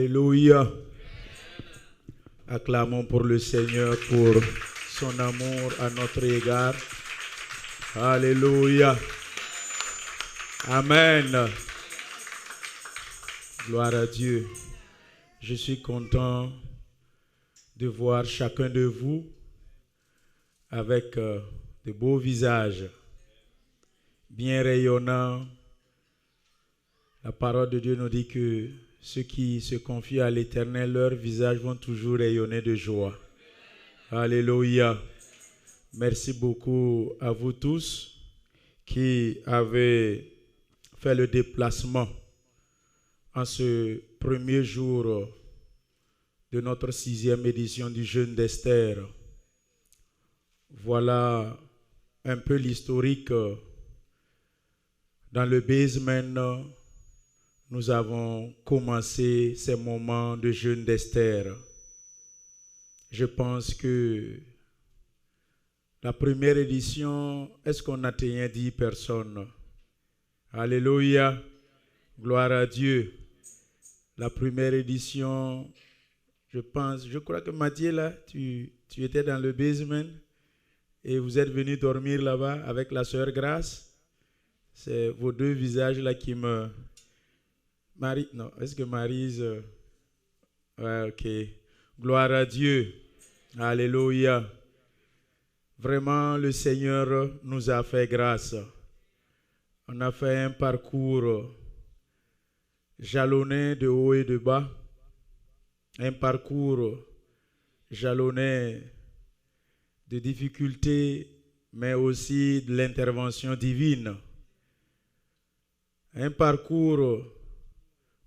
Alléluia. Acclamons pour le Seigneur pour son amour à notre égard. Alléluia. Amen. Gloire à Dieu. Je suis content de voir chacun de vous avec de beaux visages, bien rayonnants. La parole de Dieu nous dit que ceux qui se confient à l'Éternel, leurs visages vont toujours rayonner de joie. Alléluia. Merci beaucoup à vous tous qui avez fait le déplacement en ce premier jour de notre 6e édition du jeûne d'Esther. Voilà un peu l'historique. Dans le basement, nous avons commencé ces moments de jeûne d'Esther. Je pense que la première édition, est-ce qu'on atteignait 10 personnes? Alléluia, gloire à Dieu. La première édition, je crois que Mathieu, là, tu étais dans le basement et vous êtes venu dormir là-bas avec la sœur Grace. C'est vos deux visages là qui me... Marie, non, est-ce que Maryse... Ouais, ok. Gloire à Dieu. Alléluia. Vraiment, le Seigneur nous a fait grâce. On a fait un parcours jalonné de haut et de bas. Un parcours jalonné de difficultés, mais aussi de l'intervention divine. Un parcours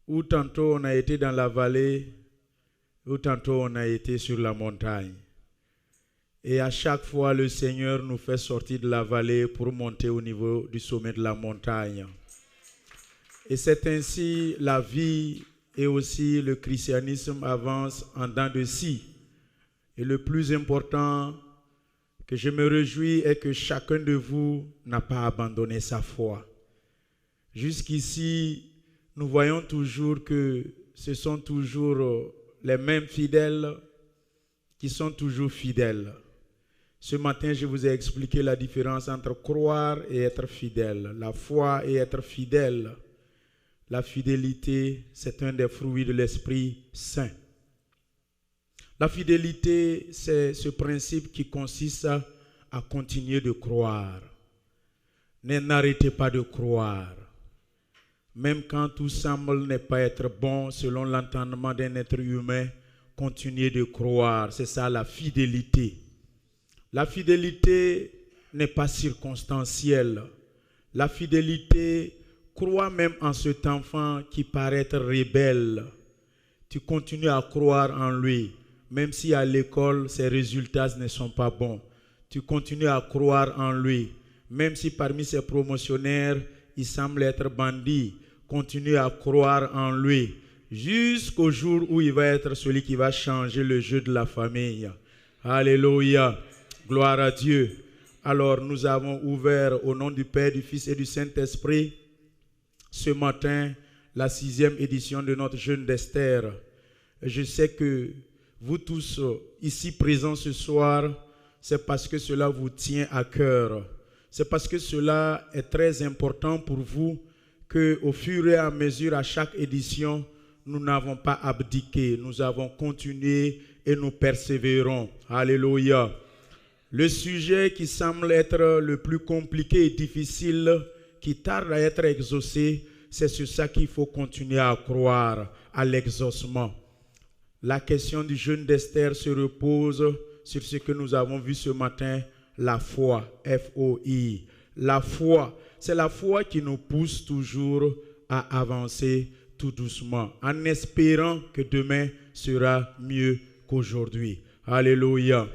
où tantôt on a été dans la vallée, où tantôt on a été sur la montagne. Et à chaque fois, le Seigneur nous fait sortir de la vallée pour monter au niveau du sommet de la montagne. Et c'est ainsi la vie et aussi le christianisme avance en dents de scie. Et le plus important que je me réjouis est que chacun de vous n'a pas abandonné sa foi. Jusqu'ici, nous voyons toujours que ce sont toujours les mêmes fidèles qui sont toujours fidèles. Ce matin, je vous ai expliqué la différence entre croire et être fidèle, la foi et être fidèle. La fidélité, c'est un des fruits de l'Esprit Saint. La fidélité, c'est ce principe qui consiste à continuer de croire. N'arrêtez pas de croire. Même quand tout semble ne pas être bon selon l'entendement d'un être humain, continuez de croire. C'est ça la fidélité. La fidélité n'est pas circonstancielle. La fidélité, crois même en cet enfant qui paraît être rebelle. Tu continues à croire en lui, même si à l'école ses résultats ne sont pas bons. Tu continues à croire en lui, même si parmi ses promotionnaires, il semble être bandit. Continue à croire en lui jusqu'au jour où il va être celui qui va changer le jeu de la famille. Alléluia. Gloire à Dieu. Alors nous avons ouvert au nom du Père, du Fils et du Saint-Esprit ce matin la 6e édition de notre jeûne d'Esther. Je sais que vous tous ici présents ce soir, c'est parce que cela vous tient à cœur. C'est parce que cela est très important pour vous qu'au fur et à mesure, à chaque édition, nous n'avons pas abdiqué. Nous avons continué et nous persévérons. Alléluia. Le sujet qui semble être le plus compliqué et difficile, qui tarde à être exaucé, c'est sur ça qu'il faut continuer à croire, à l'exaucement. La question du jeûne d'Esther se repose sur ce que nous avons vu ce matin, la foi, F-O-I. La foi, c'est la foi qui nous pousse toujours à avancer tout doucement, en espérant que demain sera mieux qu'aujourd'hui. Alléluia.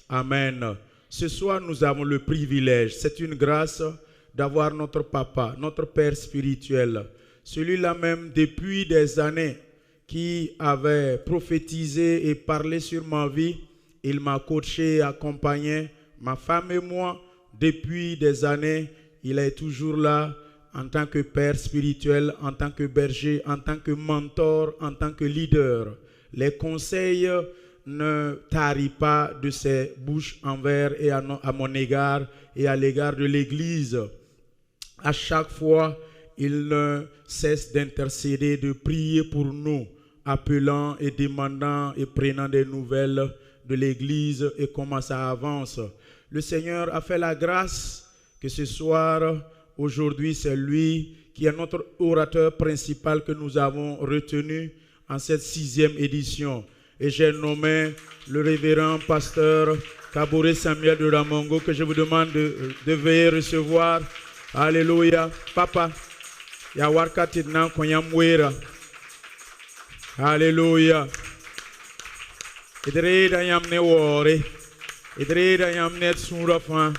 Amen. Ce soir, nous avons le privilège, c'est une grâce d'avoir notre papa, notre père spirituel, celui-là même depuis des années qui avait prophétisé et parlé sur ma vie. Il m'a coaché, accompagné, ma femme et moi, depuis des années. Il est toujours là en tant que père spirituel, en tant que berger, en tant que mentor, en tant que leader. Les conseils ne tarient pas de ses bouches envers et à mon égard et à l'égard de l'Église. À chaque fois, il ne cesse d'intercéder, de prier pour nous, appelant et demandant et prenant des nouvelles de l'Église et comment ça avance. Le Seigneur a fait la grâce que ce soir, aujourd'hui, c'est lui qui est notre orateur principal que nous avons retenu en cette 6e édition. Et j'ai nommé le révérend pasteur Kabore Samuel de Ramongo que je vous demande de veiller recevoir. Alléluia. Papa, ya warkati na konyamwera. Alléluia. Idreda yamne wore. Idreda yamne tsura fa.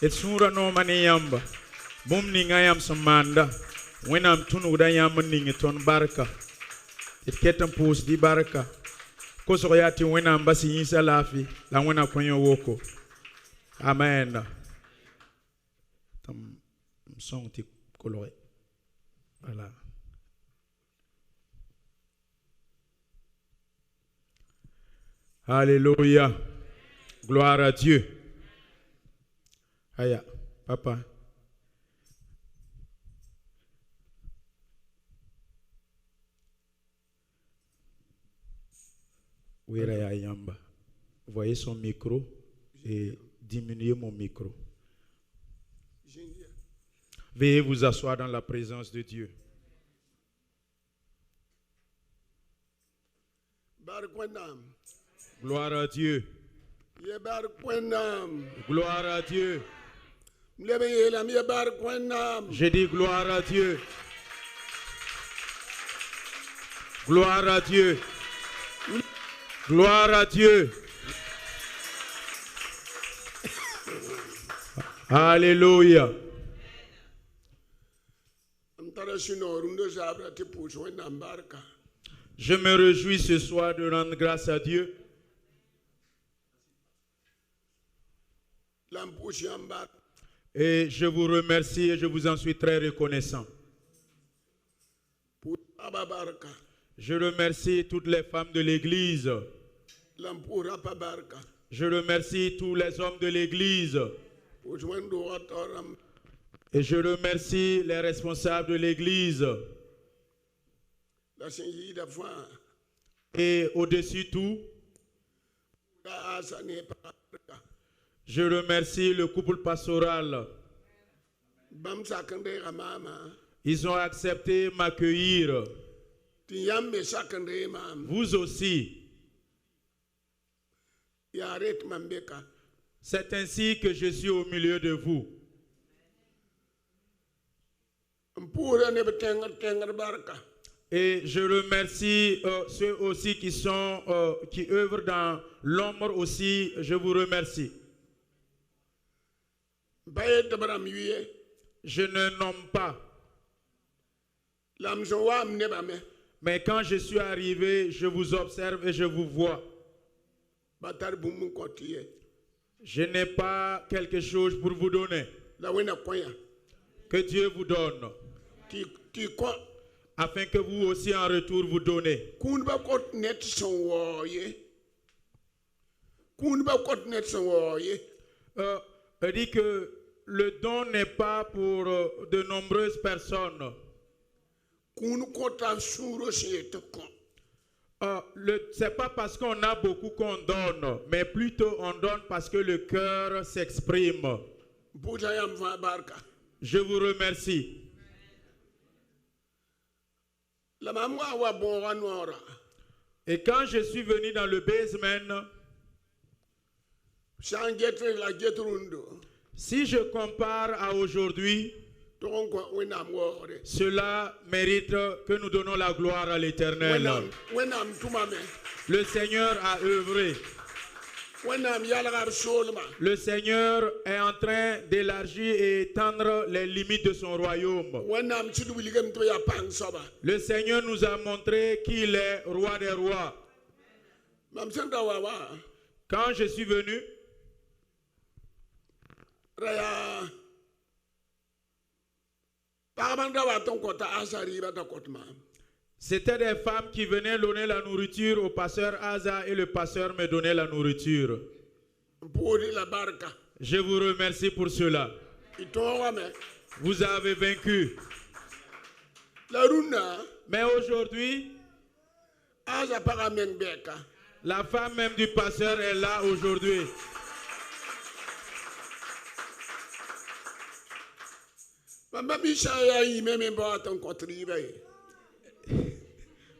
Etsura no mani yamba. Bum ninga yam samanda. Wenam tunu da yam ningi ton barka. It ketan pus di barka. Koso yati wenam basi yinsa lafi. La wena kwenyo woko. Amen. Tam son ti coloré. Voilà. Alléluia. Gloire à Dieu. Aya, papa. Voyez son micro et diminuez mon micro. Veuillez vous asseoir dans la présence de Dieu. Gloire à Dieu. Gloire à Dieu. Je dis gloire à Dieu. Gloire à Dieu. Gloire à Dieu. Alléluia. Je me réjouis ce soir de rendre grâce à Dieu. Et je vous remercie et je vous en suis très reconnaissant. Je remercie toutes les femmes de l'Église. Je remercie tous les hommes de l'Église. Et je remercie les responsables de l'Église. Et au-dessus de tout, je remercie le couple pastoral. Ils ont accepté m'accueillir. Vous aussi. C'est ainsi que je suis au milieu de vous. Et je remercie ceux aussi qui œuvrent dans l'ombre aussi. Je vous remercie. Je ne nomme pas. Mais quand je suis arrivé, je vous observe et je vous vois. Je n'ai pas quelque chose pour vous donner. Que Dieu vous donne. Afin que vous aussi en retour vous donnez. Il dit que le don n'est pas pour de nombreuses personnes. C'est pas parce qu'on a beaucoup qu'on donne, mais plutôt on donne parce que le cœur s'exprime. Je vous remercie. Et quand je suis venu dans le basement, si je compare à aujourd'hui, cela mérite que nous donnons la gloire à l'Éternel. Le Seigneur a œuvré. Le Seigneur est en train d'élargir et étendre les limites de son royaume. Le Seigneur nous a montré qu'il est roi des rois. Quand je suis venu, C'était des femmes qui venaient donner la nourriture au pasteur Asa et le pasteur me donnait la nourriture. Je vous remercie pour cela. Vous avez vaincu. Mais aujourd'hui, la femme même du pasteur est là aujourd'hui.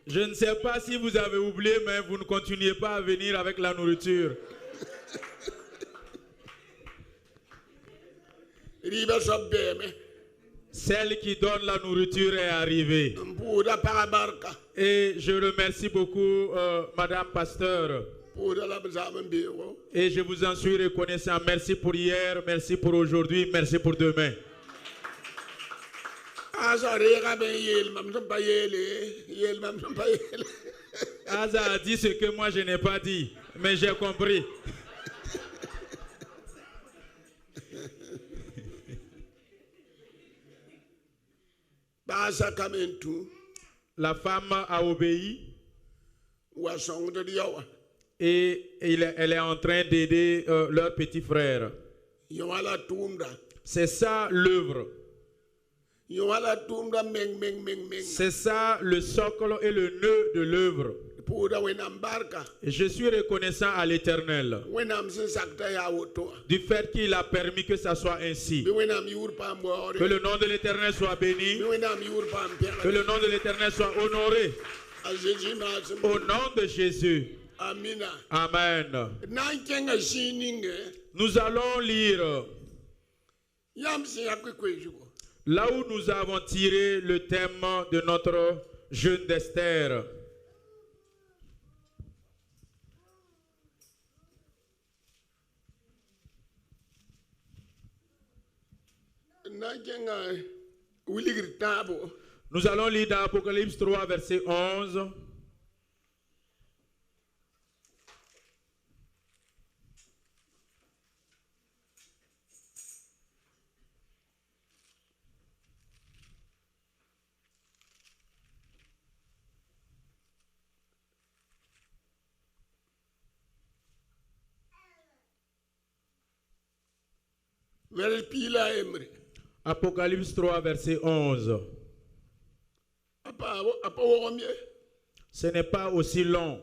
Je ne sais pas si vous avez oublié, mais vous ne continuez pas à venir avec la nourriture. Celle qui donne la nourriture est arrivée. Et je remercie beaucoup Madame Pasteur. Et je vous en suis reconnaissant. Merci pour hier, merci pour aujourd'hui, merci pour demain. Asa a dit ce que moi je n'ai pas dit, mais j'ai compris. La femme a obéi et elle est en train d'aider leur petit frère. C'est ça l'œuvre. C'est ça le socle et le nœud de l'œuvre. Et je suis reconnaissant à l'Éternel du fait qu'il a permis que ça soit ainsi. Que le nom de l'Éternel soit béni. Que le nom de l'Éternel soit honoré. Au nom de Jésus. Amen. Nous allons lire là où nous avons tiré le thème de notre jeûne d'Esther. Nous allons lire dans Apocalypse 3, verset 11. Apocalypse 3, verset 11. Ce n'est pas aussi long.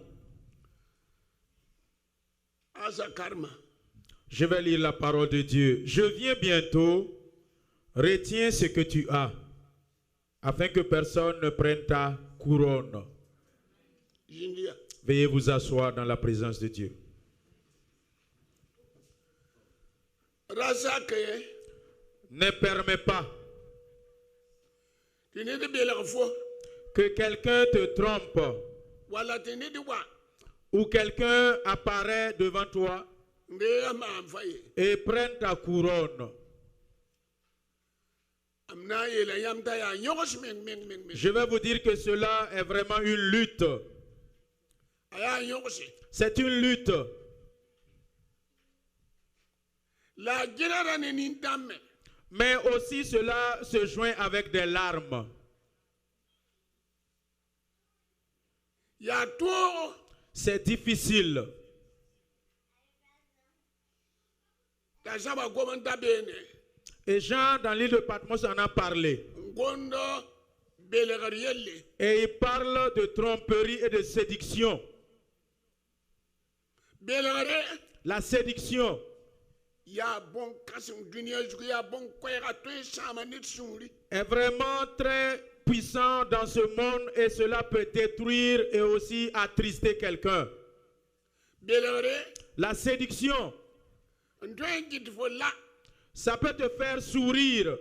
Je vais lire la parole de Dieu. Je viens bientôt. Retiens ce que tu as, afin que personne ne prenne ta couronne. Veuillez vous asseoir dans la présence de Dieu. Ne permets pas que quelqu'un te trompe ou quelqu'un apparaît devant toi et prenne ta couronne. Je vais vous dire que cela est vraiment une lutte. C'est une lutte. Mais aussi cela se joint avec des larmes. C'est difficile. Et Jean, dans l'île de Patmos, en a parlé. Et il parle de tromperie et de séduction. La séduction est vraiment très puissant dans ce monde et cela peut détruire et aussi attrister quelqu'un. La séduction, ça peut te faire sourire.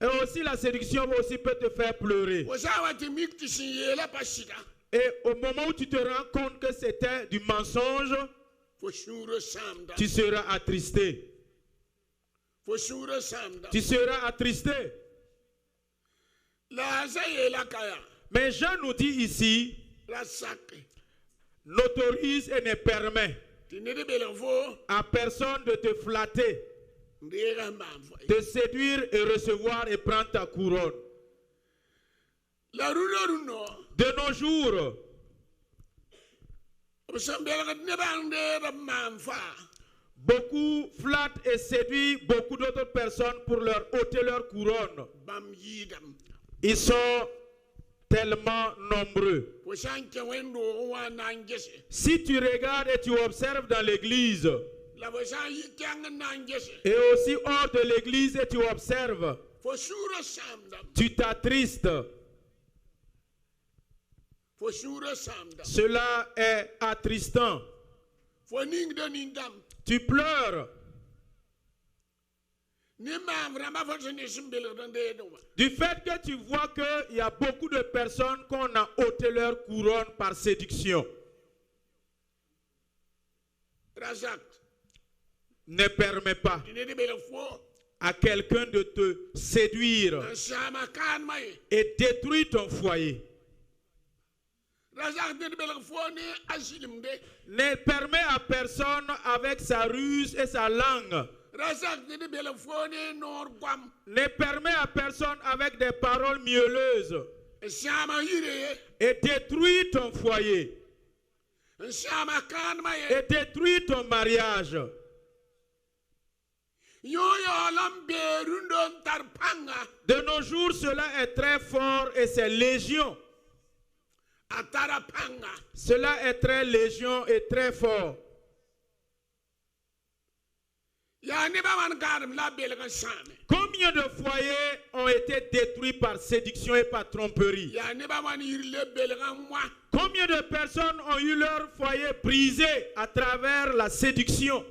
Et aussi la séduction aussi peut te faire pleurer. Et au moment où tu te rends compte que c'était du mensonge, tu seras attristé. Tu seras attristé. Mais Jean nous dit ici, n'autorise et ne permet à personne de te flatter te séduire et recevoir et prendre ta couronne. De nos jours, beaucoup flattent et séduisent beaucoup d'autres personnes pour leur ôter leur couronne. Ils sont tellement nombreux. Si tu regardes et tu observes dans l'église, et aussi hors de l'église et tu observes, tu t'attristes. Cela est attristant. Tu pleures. Du fait que tu vois qu'il y a beaucoup de personnes qu'on a ôté leur couronne par séduction. Ne permets pas à quelqu'un de te séduire et détruire ton foyer. Ne permet à personne avec sa ruse et sa langue. Ne permet à personne avec des paroles mielleuses et détruire ton foyer et détruire ton mariage. De nos jours, cela est très fort et c'est légion. Cela est très légion et très fort. Combien de foyers ont été détruits par séduction et par tromperie? Combien de personnes ont eu leur foyer brisé à travers la séduction?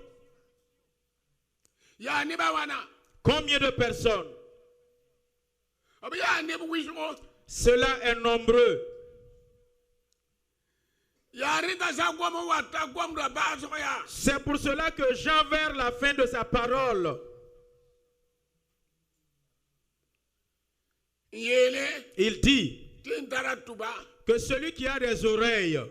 Combien de personnes? Cela est nombreux. C'est pour cela que Jean, vers la fin de sa parole, il dit que celui qui a des oreilles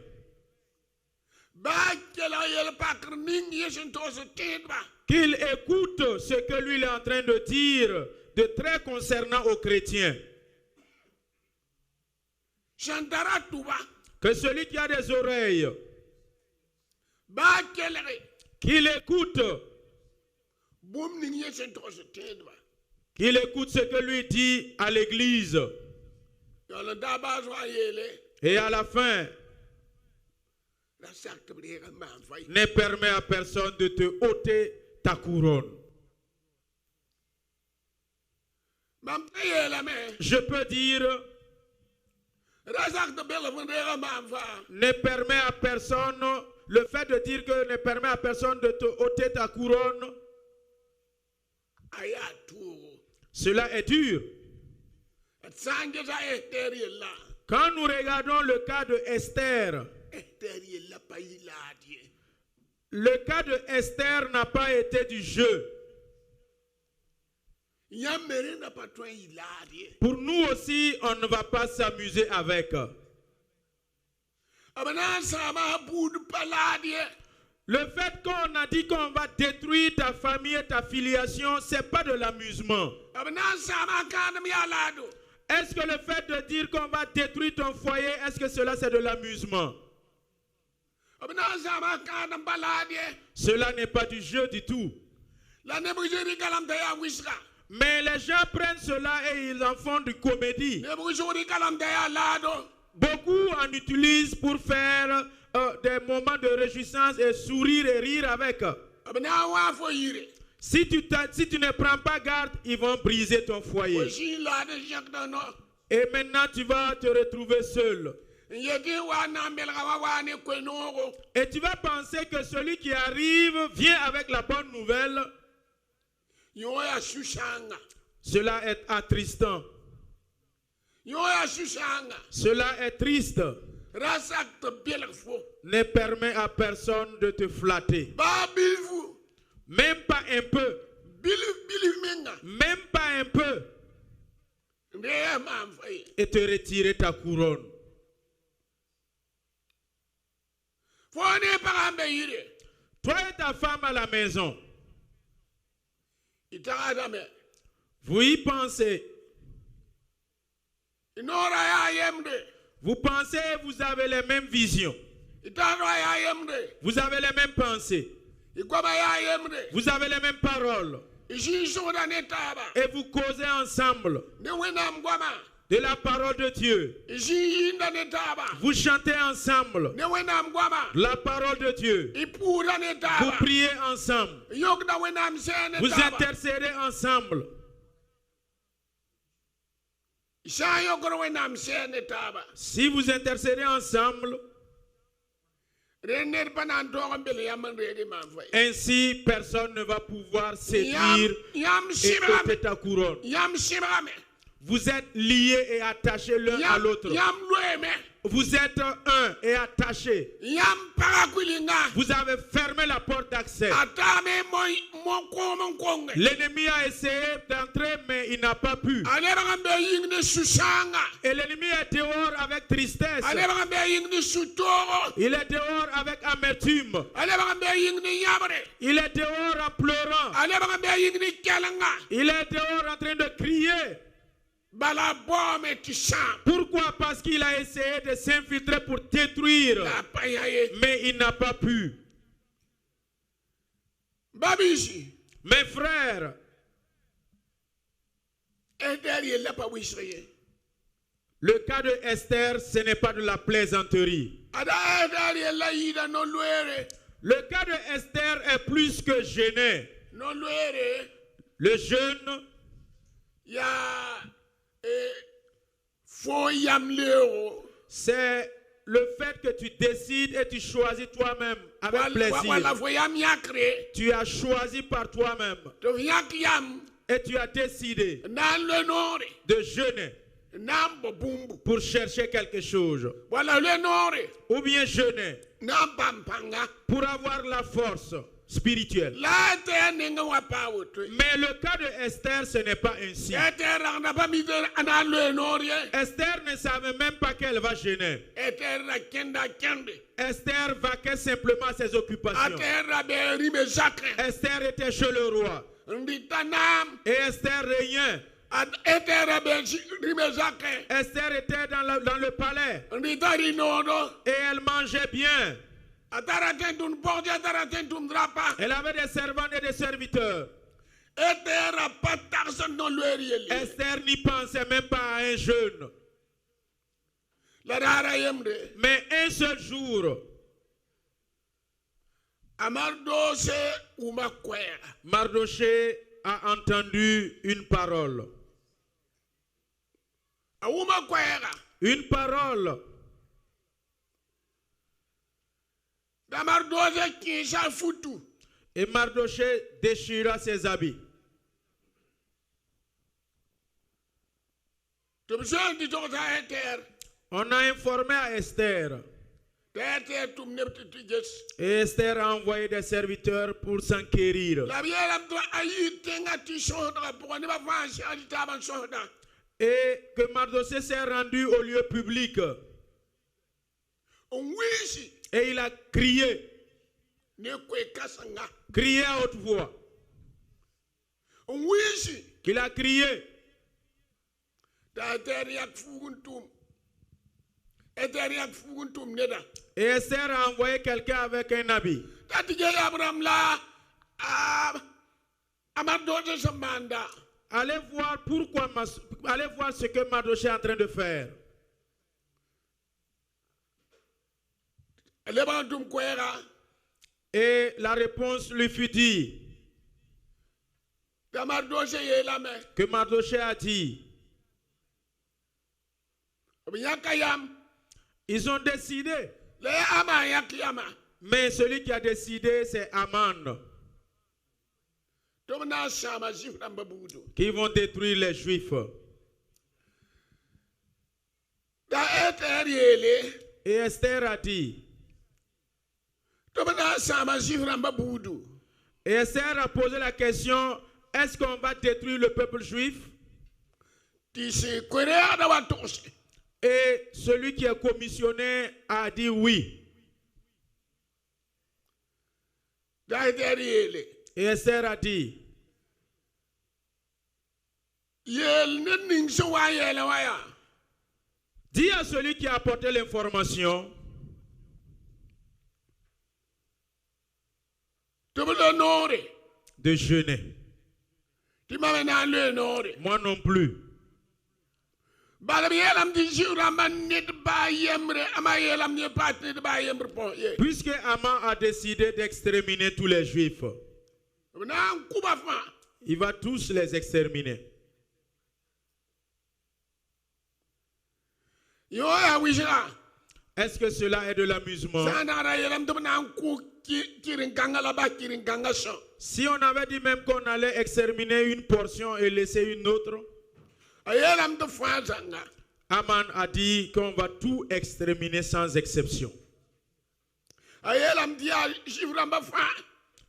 qu'il écoute ce que lui il est en train de dire de très concernant aux chrétiens. Que celui qui a des oreilles, qu'il écoute ce que lui dit à l'église. Et à la fin, ne permet à personne de te ôter ta couronne. Je peux dire, ne permet à personne, le fait de dire que ne permet à personne de te ôter ta couronne, cela est dur. Quand nous regardons le cas de Esther, le cas de Esther n'a pas été du jeu. Pour nous aussi, on ne va pas s'amuser avec. Le fait qu'on a dit qu'on va détruire ta famille et ta filiation, ce n'est pas de l'amusement. Est-ce que le fait de dire qu'on va détruire ton foyer, est-ce que cela c'est de l'amusement? Cela n'est pas du jeu du tout. Mais les gens prennent cela et ils en font du comédie. Beaucoup en utilisent pour faire des moments de réjouissance et sourire et rire avec. Si tu ne prends pas garde, ils vont briser ton foyer. Et maintenant, tu vas te retrouver seul. Et tu vas penser que celui qui arrive vient avec la bonne nouvelle. Cela est attristant. Cela est triste. Ne permet à personne de te flatter. Même pas un peu. Même pas un peu. Et te retirer ta couronne. Toi et ta femme à la maison. Itagadame. Vous y pensez. Inora ya yemde. Vous pensez, vous avez les mêmes visions. Itara ya yemde. Vous avez les mêmes pensées. Ikwaba ya yemde. Vous avez les mêmes paroles. Ijisoda netaba. Et vous causez ensemble Ne wena mgwama. de la parole de Dieu. Ijinda netaba. Vous chantez ensemble Ne wena mgwama. la parole de Dieu. Ipura Vous netaba. priez ensemble. Yogda wena msene Vous netaba. intercédez ensemble. Ishayo goro wena msene netaba. Si vous intercédez ensemble, Rener bananto mbele yaman redi manfay. ainsi personne ne va pouvoir séduire Yam et shimame. ôter ta couronne. Yam shimame. Vous êtes liés et attachés l'un à l'autre. Yam loeme. Vous êtes un et attachés. Yam parakulinga. Vous avez fermé la porte d'accès. Atame mon konge. L'ennemi a essayé d'entrer, mais il n'a pas pu. Aleba mbe yingne susanga. Et l'ennemi est dehors avec tristesse. Aleba mbe yingne sutoro. Il est dehors avec amertume. Aleba mbe yingne yabre. Il est dehors en pleurant. Aleba mbe yingne kalanga. Il est dehors en train de crier. Bala bome tisam. Pourquoi? Parce qu'il a essayé de s'infiltrer pour détruire. La payaye. Mais il n'a pas pu. Babisi. Mes frères, Ederi la pa wisreye. le cas de Esther, ce n'est pas de la plaisanterie. Ada ederi la yida no luere. Le cas de Esther est plus que gêné. No luere. Le jeûne, Ya fo yam leo. c'est le fait que tu décides et tu choisis toi-même avec Wala plaisir. fo yam yakre. Tu as choisi par toi-même To yak yam. et tu as décidé Nan le nore. de jeûner Nam bumbu. pour chercher quelque chose. Wala le nore. Ou bien jeûner Nam pampanga. pour avoir la force spirituelle. La te nenga wa pawoto. Mais le cas de Esther, ce n'est pas ainsi. Ete randa pa mi ana le nore. Esther ne savait même pas qu'elle va jeûner. Ete ra kenda kende. Esther vaquait simplement à ses occupations. Ate ra be rime sacré. Esther était chez le roi. Nditanam. Et Esther régnait. Ete ra be rime sacré. Esther était dans le palais. Nditari nono. Et elle mangeait bien. Ataratentum porte ataratentum drapa. Elle avait des servantes et des serviteurs. Ete ra patarson no luerieli. Esther n'y pensait même pas à un jeûne. La rara yemde. Mais un seul jour, Amardo se uma kwera. Mardoché a entendu une parole. A uma kwera. Une parole. Damardo se kinsa futu. Et Mardoché déchira ses habits. Tumson di tota eter. On a informé à Esther. Tete tum neptitiges. Et Esther a envoyé des serviteurs pour s'enquérir. La biela to ayi tenga ti soda pour ne pas vancher à taban soda. Et que Mardoché s'est rendu au lieu public. On wisi Et il a crié. ne kwe kasanga. Crié à haute voix. On wisi Il a crié. ta teriak fuguntum. Eteriak fuguntum neda. Et Esther a envoyé quelqu'un avec un habit. Tati Abraham la Amardo de Samanda. Allez voir pourquoi, allez voir ce que Mardoché est en train de faire. Lebantum kwera. Et la réponse lui fut dit. Amardo se yelame. Que Mardoché a dit. Yakayam. Ils ont décidé. Le ama yakiyama. Mais celui qui a décidé, c'est Aman. Tomna sama jifra mbabudu. Qui vont détruire les Juifs. Da eteriele. Et Esther a dit. Tomna sama jifra mbabudu. Et Esther a posé la question, est-ce qu'on va détruire le peuple juif? Tisi kwere da watose. Et celui qui est commissionné a dit oui. Da eteriele. Et Esther a dit. Yel ne ning so wa yel wa ya. Dis à celui qui a apporté l'information To be do nore. de jeûner. Ti ma na le nore. Moi non plus. Bala yelam di jiram ban nit ba yemre ama yelam ne pat nit ba yemre po ye. Puisque Aman a décidé d'exterminer tous les Juifs, Na kuba fa. il va tous les exterminer. Yo ya wisha. Est-ce que cela est de l'amusement? Sana yelam to na ku kirin kanga la ba kirin kanga so. Si on avait dit même qu'on allait exterminer une portion et laisser une autre, Ayelam to fa zanga. Aman a dit qu'on va tout exterminer sans exception. Ayelam dia jivram ba fa.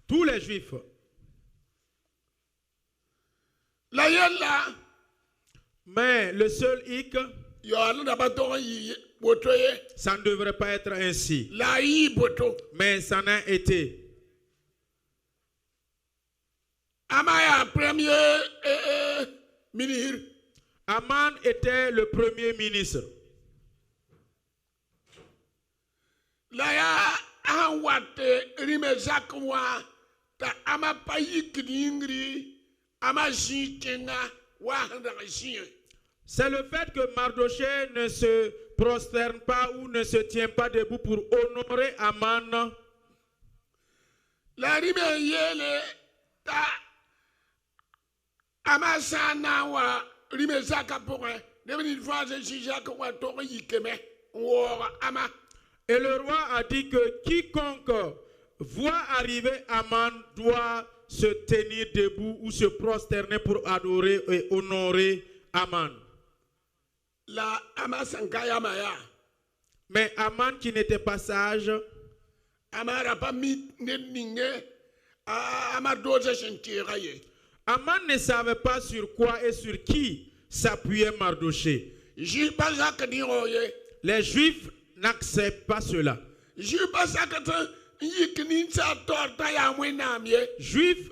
Tous les Juifs. La yella Mais le seul hic, yo ala da ba to yi boto ye. ça ne devrait pas être ainsi. La yi boto. Mais ça n'a été. Amaya premier ministre. Aman était le premier ministre. La ya an wate rime zakwa ta ama payi kidingri ama jintenga wa handa jin. C'est le fait que Mardochée ne se prosterne pas ou ne se tient pas debout pour honorer Aman. La rime yele ta ama sana wa rime zaka pourrait devenir fois je jacques wa to yikeme wo ama. Et le roi a dit que quiconque voit arriver Aman doit se tenir debout ou se prosterner pour adorer et honorer Aman. La ama sankaya maya. Mais Aman qui n'était pas sage, Amara pas mit ne ninge ama doze sentira ye. Aman ne savait pas sur quoi et sur qui s'appuyait Mardochée. J'ai pas ça que dire ye. Les Juifs n'acceptent pas cela. J'ai pas ça que yikni sa torta ya mwenam ye.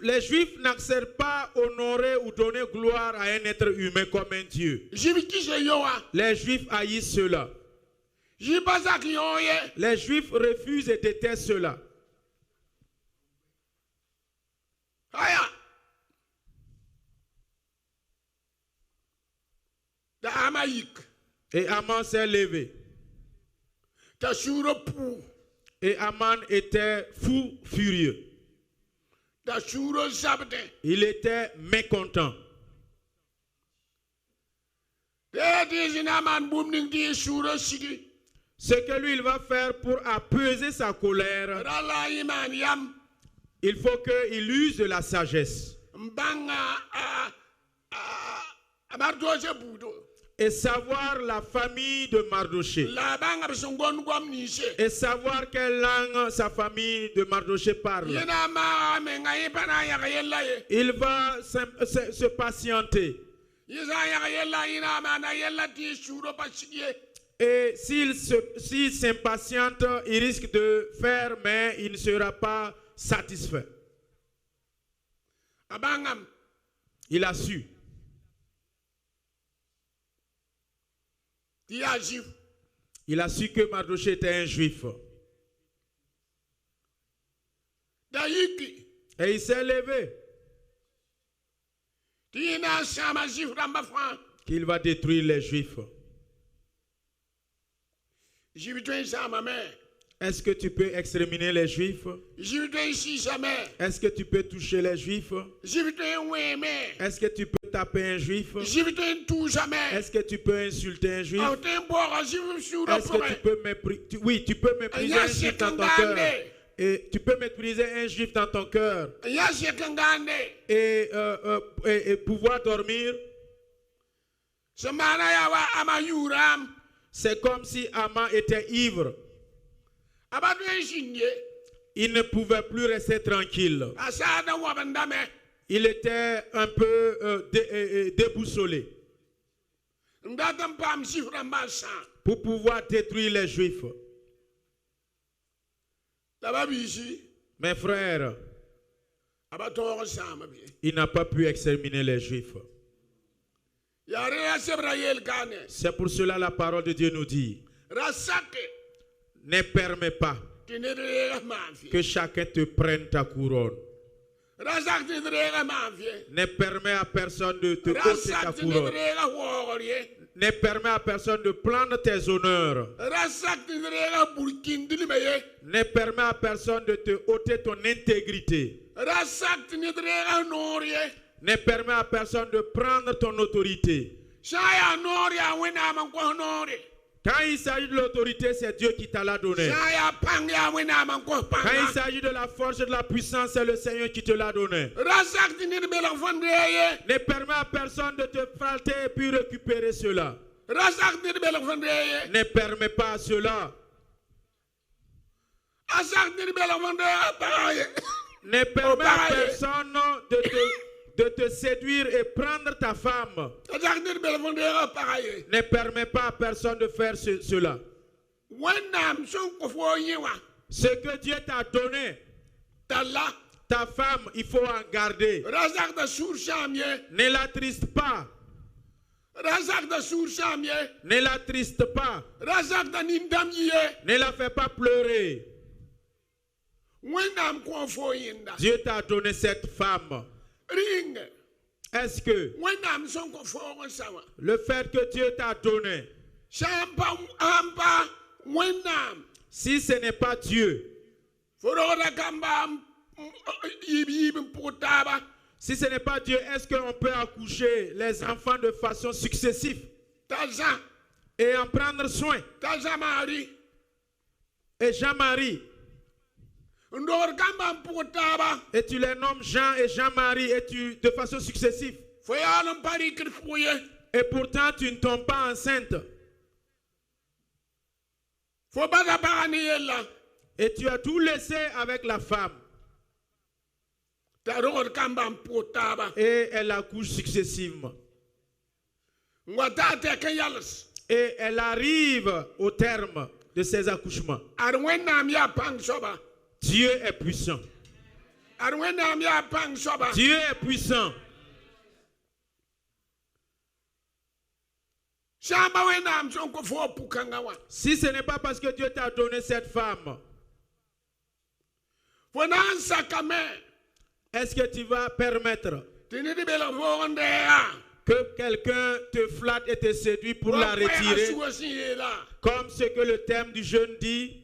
Les Juifs n'acceptent pas honorer ou donner gloire à un être humain comme un Dieu. J'ai vu qui c'est yo. Les Juifs haïssent cela. J'ai pas ça que yo ye. Les Juifs refusent et détestent cela. Aya. Da amayik. Et Aman s'est levé. Ta shuro pou. Et Aman était fou, furieux. Ta shuro sabte. Il était mécontent. Te dizina man boom ning di shuro sigi. Ce que lui, il va faire pour apaiser sa colère, Rala iman yam. il faut qu'il use de la sagesse. Mbanga amardoje budo. Et savoir la famille de Mardochée. La banga besongon gwam nise. Et savoir quelle langue sa famille de Mardochée parle. Yena ma me ngai pana ya yella ye. Il va se patienter. Yesa ya yella ina ma na yella ti shuro pachiye. Et s'il s'impatiente, il risque de faire, mais il ne sera pas satisfait. Abangam. Il a su. Il a su que Mardochée était un juif. Daiki. Et il s'est levé. Tina sama jif ramba fran. Qu'il va détruire les juifs. Jivitoin sama mère. Est-ce que tu peux exterminer les juifs? Jivitoin si sa mère. Est-ce que tu peux toucher les juifs? Jivitoin ouais mère. Est-ce que tu peux taper un juif? Jivitoin tout sa mère. Est-ce que tu peux insulter un juif? Est-ce que tu peux mépriser? Oui, tu peux mépriser un juif dans ton cœur. Et tu peux mépriser un juif dans ton cœur. Et pouvoir dormir. C'est comme si Aman était ivre. Il ne pouvait plus rester tranquille. Il était un peu déboussolé. Pour pouvoir détruire les Juifs. Mes frères, il n'a pas pu exterminer les Juifs. Ya re sebra yel kane. C'est pour cela la parole de Dieu nous dit, Rasake. ne permets pas Tinere mafie. que chacun te prenne ta couronne. Rasak tinere mafie. Ne permets à personne de te ôter ta Rasak couronne. tinere wogorie. Ne permets à personne de prendre tes honneurs. Rasak tinere burkindili meye. Ne permets à personne de te ôter ton intégrité. Rasak tinere norie. Ne permets à personne de prendre ton autorité. Shaya noria wena man ko nore. Quand il s'agit de l'autorité, c'est Dieu qui t'a la donnée. Shaya panga wena man ko Quand il panga. s'agit de la force et de la puissance, c'est le Seigneur qui te l'a donnée. Rasak tinere bela fondeye. Ne permets à personne de te flatter et puis récupérer cela. Rasak tinere bela fondeye. Ne permets pas à cela. Asak tinere bela fondeye paye. Ne permets à pareil. personne de te séduire et prendre ta femme. Asak tinere bela fondeye paye. Ne permets pas à personne de faire cela. Wenam son ko fo yewa. Ce que Dieu t'a donné, Talla. ta femme, il faut en garder. Razak da sur chamye. Ne l'attriste pas. Razak da sur chamye. Ne l'attriste pas. Razak da nindam ye. Ne la fais pas pleurer. Wenam ko fo yinda. Dieu t'a donné cette femme. Ring. Est-ce que Wenam son ko fo sawa. le fait que Dieu t'a donné, Champa ampa wenam. si ce n'est pas Dieu, Foroda kamba yib putaba. si ce n'est pas Dieu, est-ce qu'on peut accoucher les enfants de façon successive Taza. et en prendre soin? Taza mari. Et Jean-Marie, Ndor kamba putaba. et tu les nommes Jean et Jean-Marie, et tu de façon successive. Foyalon pari kirfouye. Et pourtant, tu ne tombes pas enceinte. Faut pas d'apparani yella. Et tu as tout laissé avec la femme. Taror kamba putaba. Et elle accouche successivement. Ngwata te kayals. Et elle arrive au terme de ses accouchements. Arwenam ya pang soba. Dieu est puissant. Arwenam ya pang soba. Dieu est puissant. Shamba wenam son ko fo pukangawa. Si ce n'est pas parce que Dieu t'a donné cette femme, Fonan sakame. est-ce que tu vas permettre Tini di bela fo ndea. que quelqu'un te flatte et te séduit pour la retirer, comme ce que le thème du jeûne dit?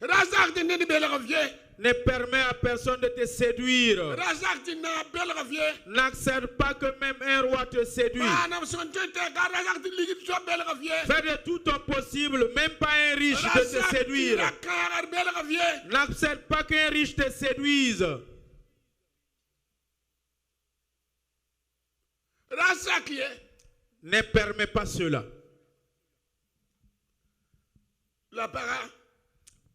Razak tini di bela vie. Ne permets à personne de te séduire. Razak tina bela vie. N'accepte pas que même un roi te séduise. Manam son tete ka razak tini ligit so bela vie. Fais de tout ton possible, même pas un riche de te séduire. Razak bela vie. N'accepte pas qu'un riche te séduise. Razak ye. Ne permets pas cela. La para.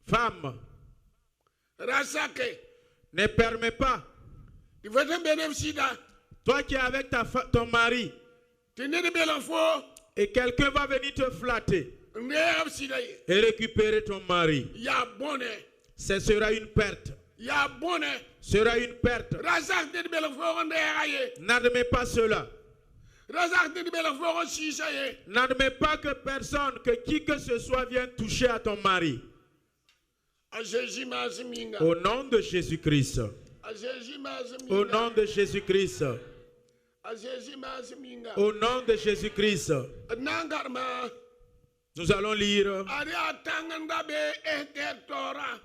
Femme, Razake. ne permets pas. Il faut te bénéficier. Toi qui es avec ton mari, Tini di bela fo. et quelqu'un va venir te flatter Ndea sidaye. et récupérer ton mari, Ya bonne. ce sera une perte. Ya bonne. Sera une perte. Razak tini bela fo ndea ye. N'admets pas cela. Razak tini bela fo sisa ye. N'admets pas que personne, que qui que ce soit vienne toucher à ton mari. A Jésus maziminga. Au nom de Jésus-Christ. A Jésus maziminga. Au nom de Jésus-Christ. A Jésus maziminga. Au nom de Jésus-Christ. Nangarma. Nous allons lire. Ari atanganda be Torah.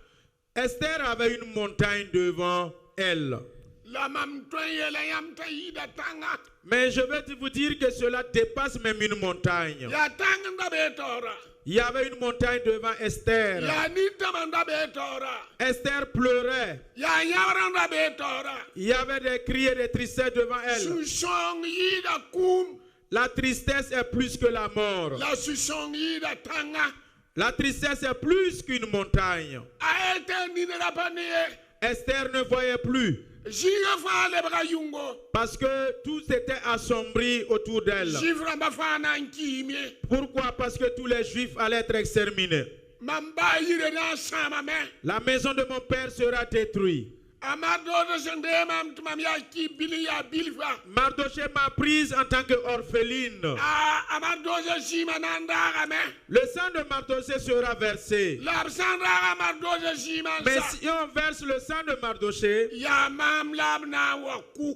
Esther avait une montagne devant elle. La mam toye la yam taïda tanga. Mais je vais vous dire que cela dépasse même une montagne. Ya tanganda be Torah. Il y avait une montagne devant Esther. Ya nitamanda be Torah. Esther pleurait. Ya yavranda be Torah. Il y avait des cris et des tristesses devant elle. Susong yida kum. La tristesse est plus que la mort. La susong yida tanga. La tristesse est plus qu'une montagne. A ete ni de la paniye. Esther ne voyait plus Jiga fa le bra yungo. parce que tout était assombri autour d'elle. Jivra ba fa na nkimie. Pourquoi? Parce que tous les Juifs allaient être exterminés. Mamba yire na sama me. La maison de mon père sera détruite. Mardoché m'a prise en tant qu'orpheline. Le sang de Mardoché sera versé. Mais si on verse le sang de Mardoché,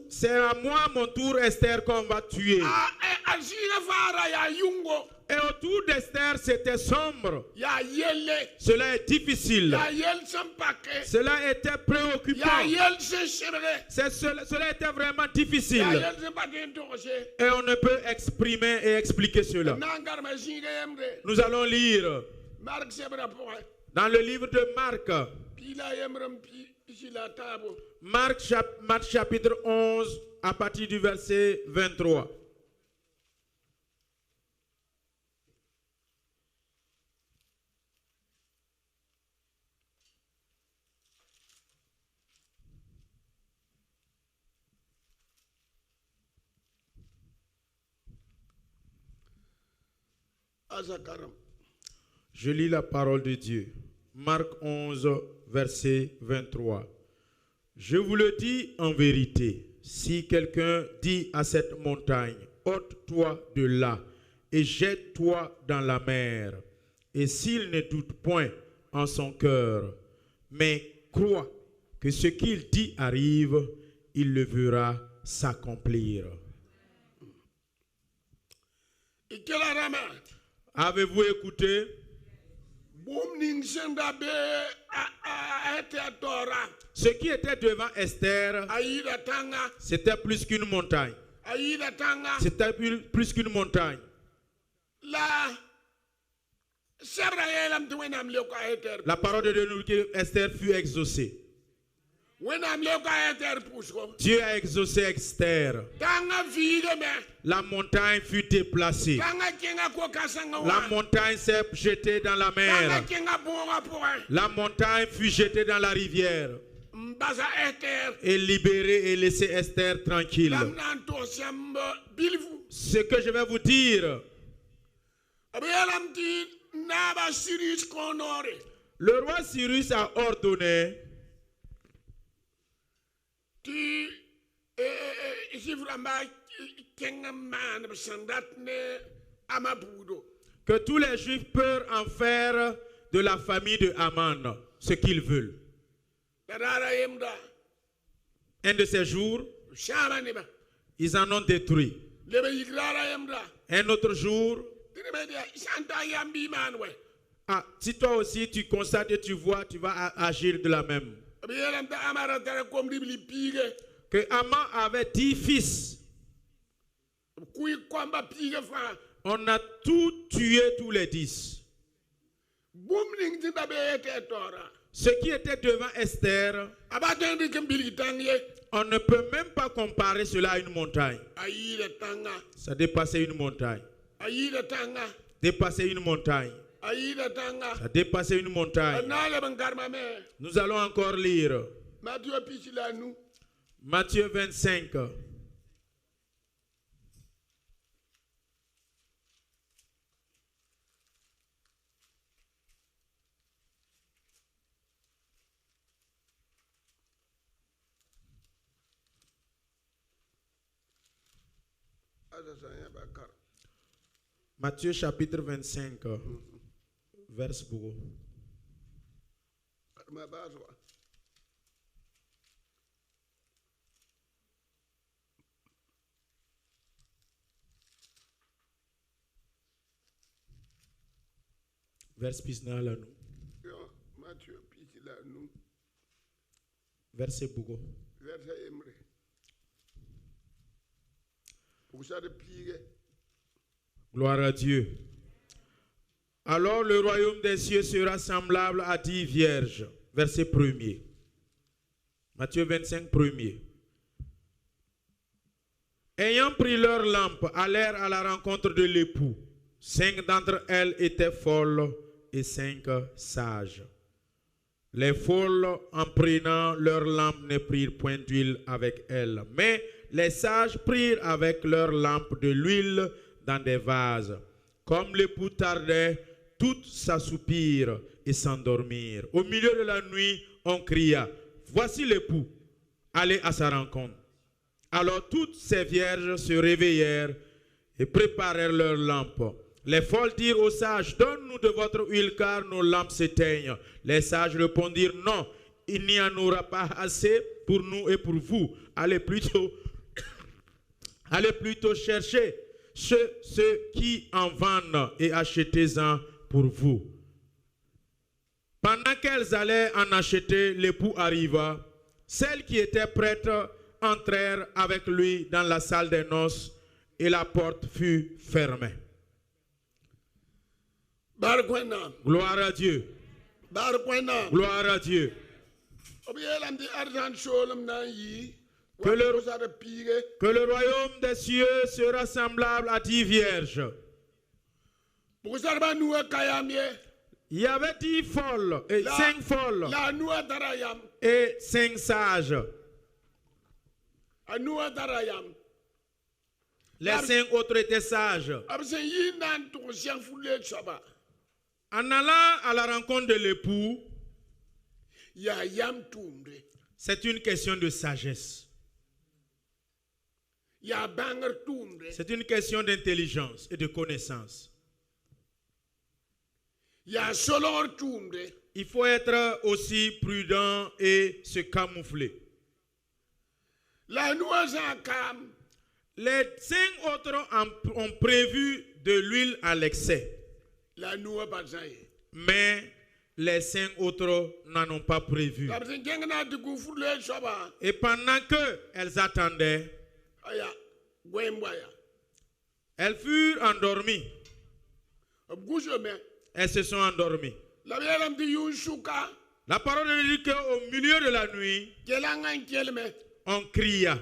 c'est à moi, mon tour, Esther, qu'on va tuer. Et autour d'Esther, c'était sombre. Cela est difficile. Cela était préoccupant. Cela était vraiment difficile. Et on ne peut exprimer et expliquer cela. Nous allons lire dans le livre de Marc. Marc chapitre 11 à partir du verset 23. Je lis la parole de Dieu. Marc 11, verset 23. Je vous le dis en vérité, si quelqu'un dit à cette montagne, ôte-toi de là et jette-toi dans la mer, et s'il ne doute point en son cœur, mais croit que ce qu'il dit arrive, il le verra s'accomplir. Avez-vous écouté? Ce qui était devant Esther, c'était plus qu'une montagne. C'était plus qu'une montagne. La parole de Dieu nous dit qu'Esther fut exaucée. Dieu a exaucé Esther. La montagne fut déplacée. La montagne s'est jetée dans la mer. La montagne fut jetée dans la rivière. Et libérée et laissée Esther tranquille. Ce que je vais vous dire, le roi Cyrus a ordonné que tous les Juifs peuvent en faire de la famille de Haman ce qu'ils veulent. Un de ces jours, ils en ont détruit. Un autre jour, si toi aussi tu constates et tu vois, tu vas agir de la même. Que Haman avait 10 fils. On a tout tué, tous les 10. Ce qui était devant Esther, on ne peut même pas comparer cela à une montagne. Ça dépassait une montagne. Dépassait une montagne. Ça dépassait une montagne. Nous allons encore lire Matthieu 25. Matthieu chapitre 25, verset beaucoup. Verset pisnal nous. Verset beaucoup. Gloire à Dieu. Alors le royaume des cieux sera semblable à 10 vierges. Verset 1er. Matthieu 25, 1er. Ayant pris leur lampe, allèrent à la rencontre de l'époux. 5 d'entre elles étaient folles et 5 sages. Les folles, en prenant leur lampe, ne prirent point d'huile avec elles. Mais les sages prirent avec leur lampe de l'huile dans des vases. Comme l'époux tardait, toutes s'assoupirent et s'endormirent. Au milieu de la nuit, on cria, voici l'époux, allez à sa rencontre. Alors toutes ces vierges se réveillèrent et préparèrent leurs lampes. Les folles dirent aux sages, donne-nous de votre huile car nos lampes s'éteignent. Les sages répondirent, non, il n'y en aura pas assez pour nous et pour vous. Allez plutôt chercher ceux qui en vendent et achetez-en pour vous. Pendant qu'elles allaient en acheter, l'époux arriva. Celles qui étaient prêtes entrèrent avec lui dans la salle des noces et la porte fut fermée. Gloire à Dieu. Gloire à Dieu. Que le royaume des cieux sera semblable à 10 vierges. Il y avait 10 folles et 5 folles et 5 sages. Les 5 autres étaient sages. En allant à la rencontre de l'époux, c'est une question de sagesse. C'est une question d'intelligence et de connaissance. Il faut être aussi prudent et se camoufler. Les 5 autres ont prévu de l'huile à l'excès. Mais les 5 autres n'en ont pas prévu. Et pendant qu'elles attendaient, elles furent endormies. Elles se sont endormies. La parole de Dieu dit qu'au milieu de la nuit, on cria.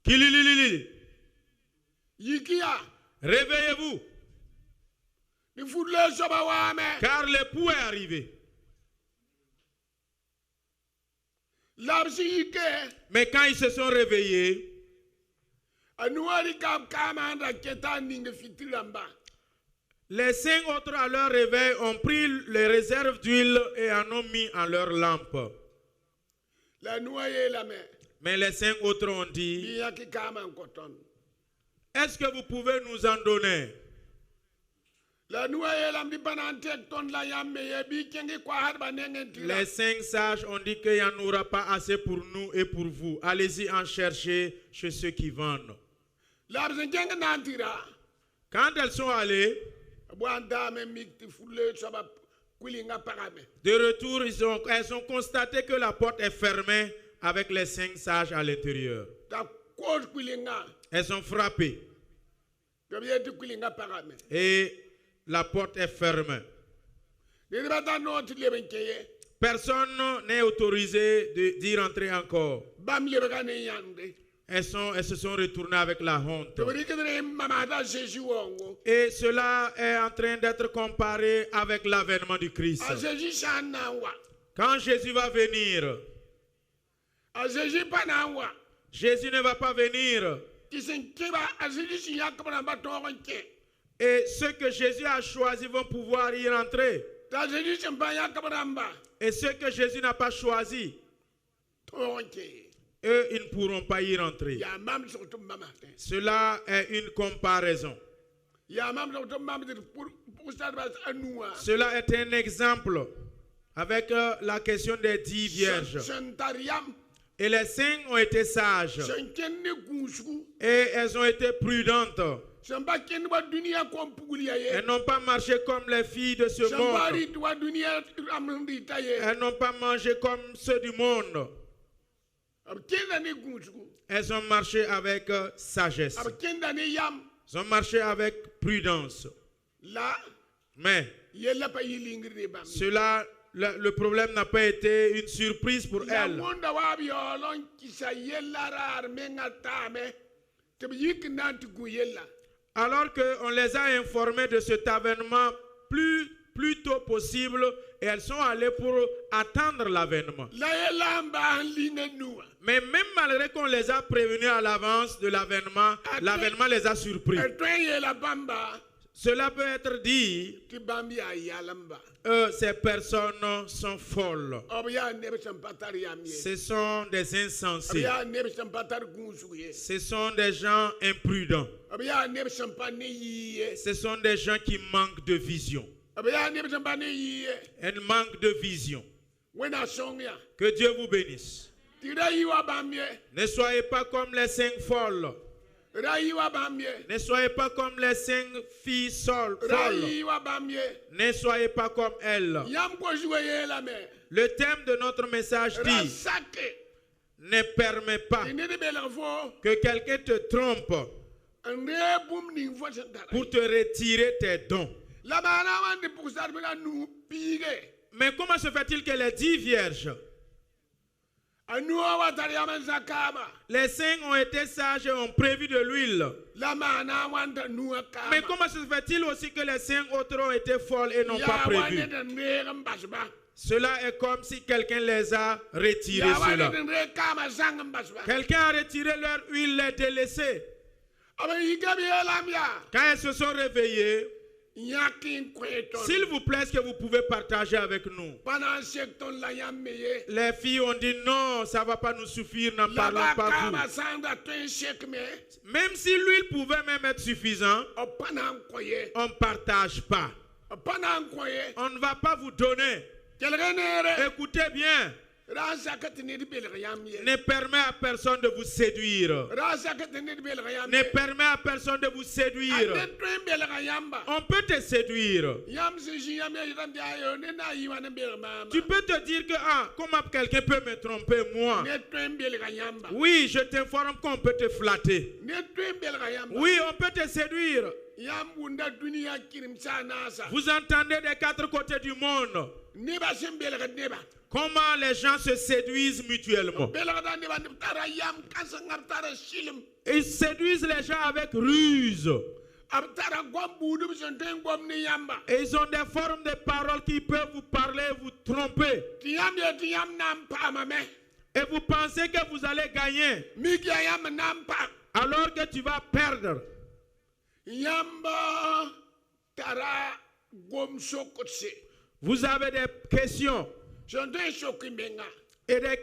Kilililili. Réveillez-vous. Car l'époux est arrivé. Mais quand ils se sont réveillés, les 5 autres à leur réveil ont pris les réserves d'huile et en ont mis en leur lampe. Mais les 5 autres ont dit, est-ce que vous pouvez nous en donner? Les 5 sages ont dit qu'il n'y en aura pas assez pour nous et pour vous. Allez-y en chercher chez ceux qui vendent. Quand elles sont allées, de retour, elles ont constaté que la porte est fermée avec les 5 sages à l'intérieur. Elles ont frappé. Et la porte est fermée. Personne n'est autorisé d'y rentrer encore. Elles se sont retournées avec la honte. Et cela est en train d'être comparé avec l'avènement du Christ. Quand Jésus va venir, Jésus ne va pas venir. Et ceux que Jésus a choisis vont pouvoir y rentrer. Et ceux que Jésus n'a pas choisis, eux, ils ne pourront pas y rentrer. Cela est une comparaison. Cela est un exemple avec la question des 10 vierges. Et les 5 ont été sages. Et elles ont été prudentes. Elles n'ont pas marché comme les filles de ce monde. Elles n'ont pas mangé comme ceux du monde. Elles ont marché avec sagesse. Elles ont marché avec prudence. Mais cela, le problème n'a pas été une surprise pour elles. Alors qu'on les a informées de cet avènement plus tôt possible, et elles sont allées pour attendre l'avènement. Mais même malgré qu'on les a prévenues à l'avance de l'avènement, l'avènement les a surpris. Cela peut être dit, ti bambi a yalamba ces personnes sont folles. obiya nebe sampatar yamye Ce sont des insensés. obiya nebe sampatar gunsuye Ce sont des gens imprudents. obiya nebe sampane yiye Ce sont des gens qui manquent de vision. obiya nebe sampane yiye Un manque de vision. wena songya Que Dieu vous bénisse. ti rayiwa bamye Ne soyez pas comme les 5 folles. rayiwa bamye Ne soyez pas comme les 5 filles folles. rayiwa bamye Ne soyez pas comme elles. yam ko jouer la me Le thème de notre message dit, rasake ne permets pas ni de bela fo que quelqu'un te trompe ande bum ni fo sentara pour te retirer tes dons. la mana wande pour ça be nu pige Mais comment se fait-il que les 10 vierges, anu wa yaman zakama les 5 ont été sages et ont prévu de l'huile? la mana wande nu akama Mais comment se fait-il aussi que les 5 autres ont été folles et n'ont pas prévu? ya wande de ne mbasba Cela est comme si quelqu'un les a retirés. ya wande Cela. de ne kama sang mbasba Quelqu'un a retiré leur huile, les délaissés. aba yigabi lamya Quand elles se sont réveillées, yakin kweton s'il vous plaît, est-ce que vous pouvez partager avec nous? pendant secton la yammeye Les filles ont dit non, ça ne va pas nous suffire, n'en la parlons ba pas kama vous. sanda ten shek me Même si l'huile pouvait même être suffisante, o panan koye on ne partage pas. o panan koye On ne va pas vous donner. kelgenere Écoutez bien, rasakatini de bel yamye ne permet à personne de vous séduire. rasakatini de bel yamye Ne permet à personne de vous séduire. ande tren bel yamba On peut te séduire. yam se yamye yitam ayo ne na yiwana bel mama Tu peux te dire que, comment quelqu'un peut me tromper, moi? ne tren bel yamba Oui, je t'informe qu'on peut te flatter. ne tren bel yamba Oui, on peut te séduire. yam bunda dunia kirim sanasa Vous entendez des 4 côtés du monde neba sembel neba comment les gens se séduisent mutuellement. bel neba tara yam kasangam tara shilim Ils séduisent les gens avec ruse. ab tara gom budu sonten gom ni yamba Et ils ont des formes de paroles qui peuvent vous parler, vous tromper. tiyam nam pama me Et vous pensez que vous allez gagner migia yam nam pa alors que tu vas perdre. yamba tara gom sokotse Vous avez des questions sonten sokimenga et des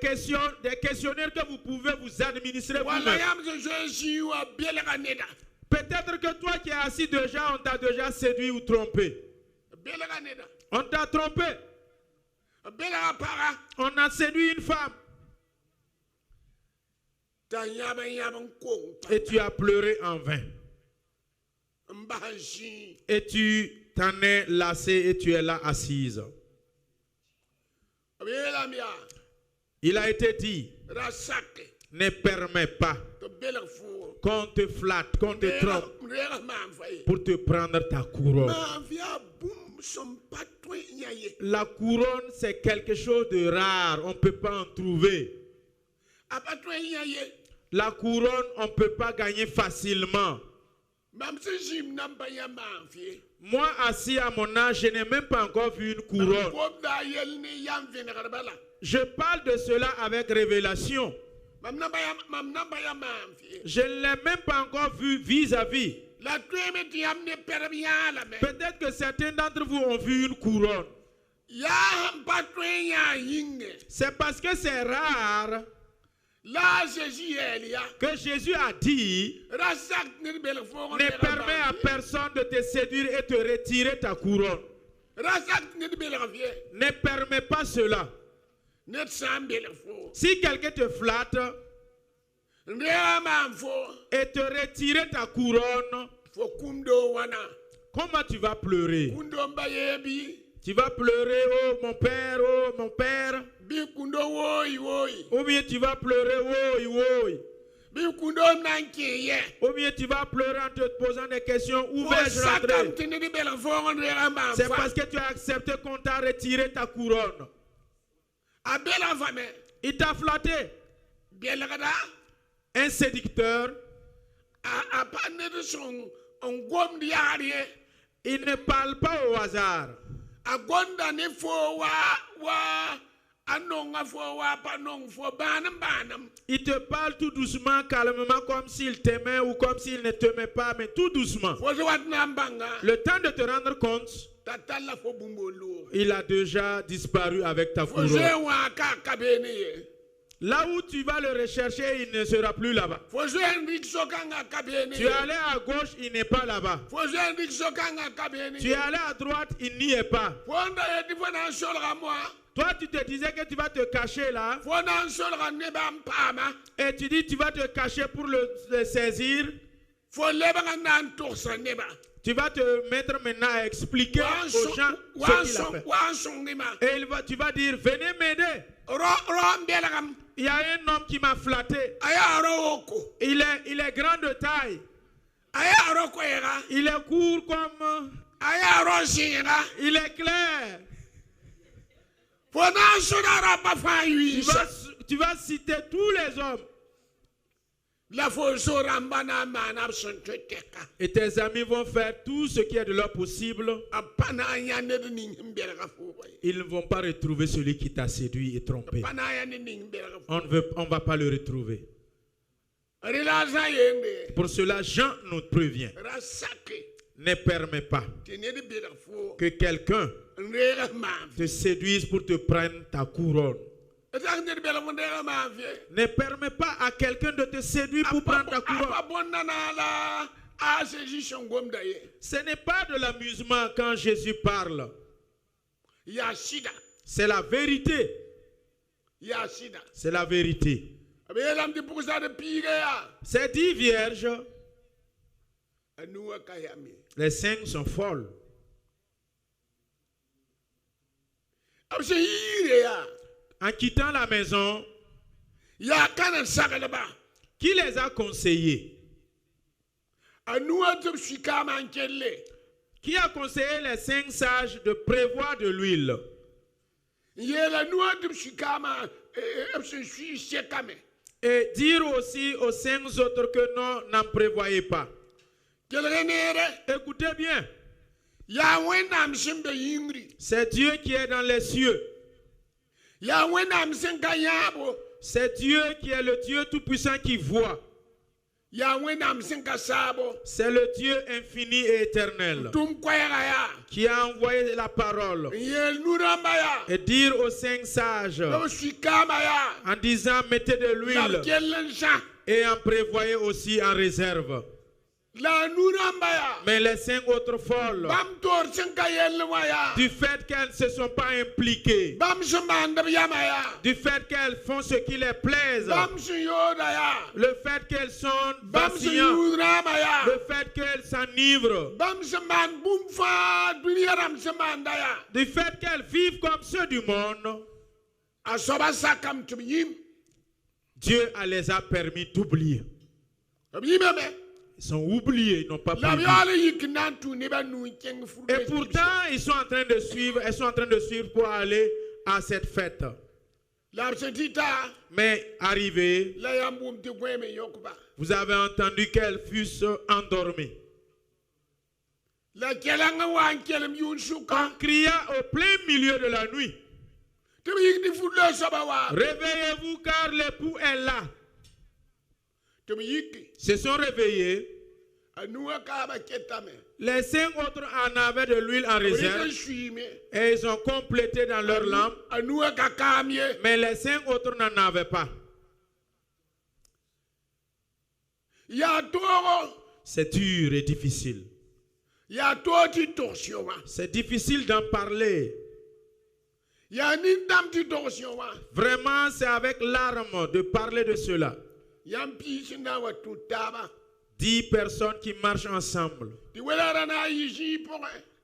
questionnaires que vous pouvez vous administrer wala vous-même. yam se jiwa bel neda Peut-être que toi qui es assis déjà, on t'a déjà séduit ou trompé. bel neda On t'a trompé. bel para On a séduit une femme ta yaba yam ko et tu as pleuré en vain. mbaji Et tu t'en es lassé et tu es là assise. bela mia Il a été dit, rasake ne permets pas to bel fu qu'on te flatte, qu'on te trompe rega man fay pour te prendre ta couronne. ma via boum son patouin yaye La couronne, c'est quelque chose de rare. On ne peut pas en trouver. a patouin yaye La couronne, on ne peut pas gagner facilement. mam se jim nam pa ya man fi Moi, assis à mon âge, je n'ai même pas encore vu une couronne. ko da yel ni yam venegar bala Je parle de cela avec révélation. mam nam pa ya man fi Je ne l'ai même pas encore vu vis-à-vis. la tueme ti yam ne perbian la me Peut-être que certains d'entre vous ont vu une couronne. ya ham patouin ya yinge C'est parce que c'est rare la Jésus elia que Jésus a dit, rasak ni bel fu ne permets à personne de te séduire et te retirer ta couronne. rasak ni bel fi Ne permets pas cela. net sam bel fu Si quelqu'un te flatte ne man fu et te retirer ta couronne, fo kundo wana comment tu vas pleurer? kundo mbayebi Tu vas pleurer, oh mon père, bi kundo woy woy ou bien tu vas pleurer, oui. bi kundo nankiye Ou bien tu vas pleurer en te posant des questions, où fo vais-je sakam rentrer? tini di bel fu rega man C'est fa parce que tu as accepté qu'on t'a retiré ta couronne. a bel fame Il t'a flatté. bel gada Un séducteur, a panne de son on gom di yari il ne parle pas au hasard. a gonda ni fo wa anonga fo wa panong fo banam. Il te parle tout doucement, calmement, comme s'il t'aimait ou comme s'il ne t'aimait pas, mais tout doucement. Fo zo wat nambanga. Le temps de te rendre compte, Tatala fo bumbolo. il a déjà disparu avec ta Fo zo couronne. wa ka kabene. Là où tu vas le rechercher, il ne sera plus là-bas. Fo zo endik sokanga kabene. Tu es allé à gauche, il n'est pas là-bas. Fo zo endik sokanga kabene. Tu es allé à droite, il n'y est pas. Fo nda yedi fo na solra moi. Toi, tu te disais que tu vas te cacher là. Fo na solra ne ba mpama. Et tu dis tu vas te cacher pour le saisir. Fo leba na ntorsa neba. Tu vas te mettre maintenant à expliquer aux gens ce qu'il a fait. Wan songima. Et tu vas dire, venez m'aider. Ro mbelagam. Il y a un homme qui m'a flatté. Aya roko. Il est grand de taille. Aya roko era. Il est court comme... Aya rosinga. Il est clair. Fona sonara pa fa yu. Tu vas citer tous les hommes. La fo soramba na mana sonteka. Et tes amis vont faire tout ce qui est de leur possible. Apana ya ne ni mbelga fo. Ils ne vont pas retrouver celui qui t'a séduit et trompé. Apana ya ne ni mbelga fo. On ne va pas le retrouver. Relaza yende. Pour cela, Jean nous prévient. Rasake. Ne permets pas Tenez de fo. que quelqu'un te séduise pour te prendre ta couronne. Ne permets pas à quelqu'un de te séduire pour prendre ta couronne. Ce n'est pas de l'amusement quand Jésus parle. C'est la vérité. C'est la vérité. Ces 10 vierges, les 5 sont folles. En quittant la maison, qui les a conseillés? Qui a conseillé les 5 sages de prévoir de l'huile? Et dire aussi aux 5 autres que non, n'en prévoyez pas. Écoutez bien. C'est Dieu qui est dans les cieux. C'est Dieu qui est le Dieu tout-puissant qui voit. C'est le Dieu infini et éternel qui a envoyé la parole et dire aux 5 sages en disant mettez de l'huile et en prévoyez aussi en réserve. Mais les 5 autres folles, du fait qu'elles ne se sont pas impliquées, du fait qu'elles font ce qui les plaise, le fait qu'elles sont vacillantes, le fait qu'elles s'enivrent, du fait qu'elles vivent comme ceux du monde, Dieu les a permis d'oublier. Ils sont oubliés, ils n'ont pas prévu. Et pourtant, ils sont en train de suivre, elles sont en train de suivre pour aller à cette fête. Mais arrivé, vous avez entendu qu'elles fussent endormies. On cria au plein milieu de la nuit. Réveillez-vous car l'époux est là. Se sont réveillés. Les 5 autres en avaient de l'huile en réserve et ils ont complété dans leur lampe. Mais les 5 autres n'en avaient pas. C'est dur et difficile. C'est difficile d'en parler. Vraiment, c'est avec larmes de parler de cela. 10 personnes qui marchent ensemble.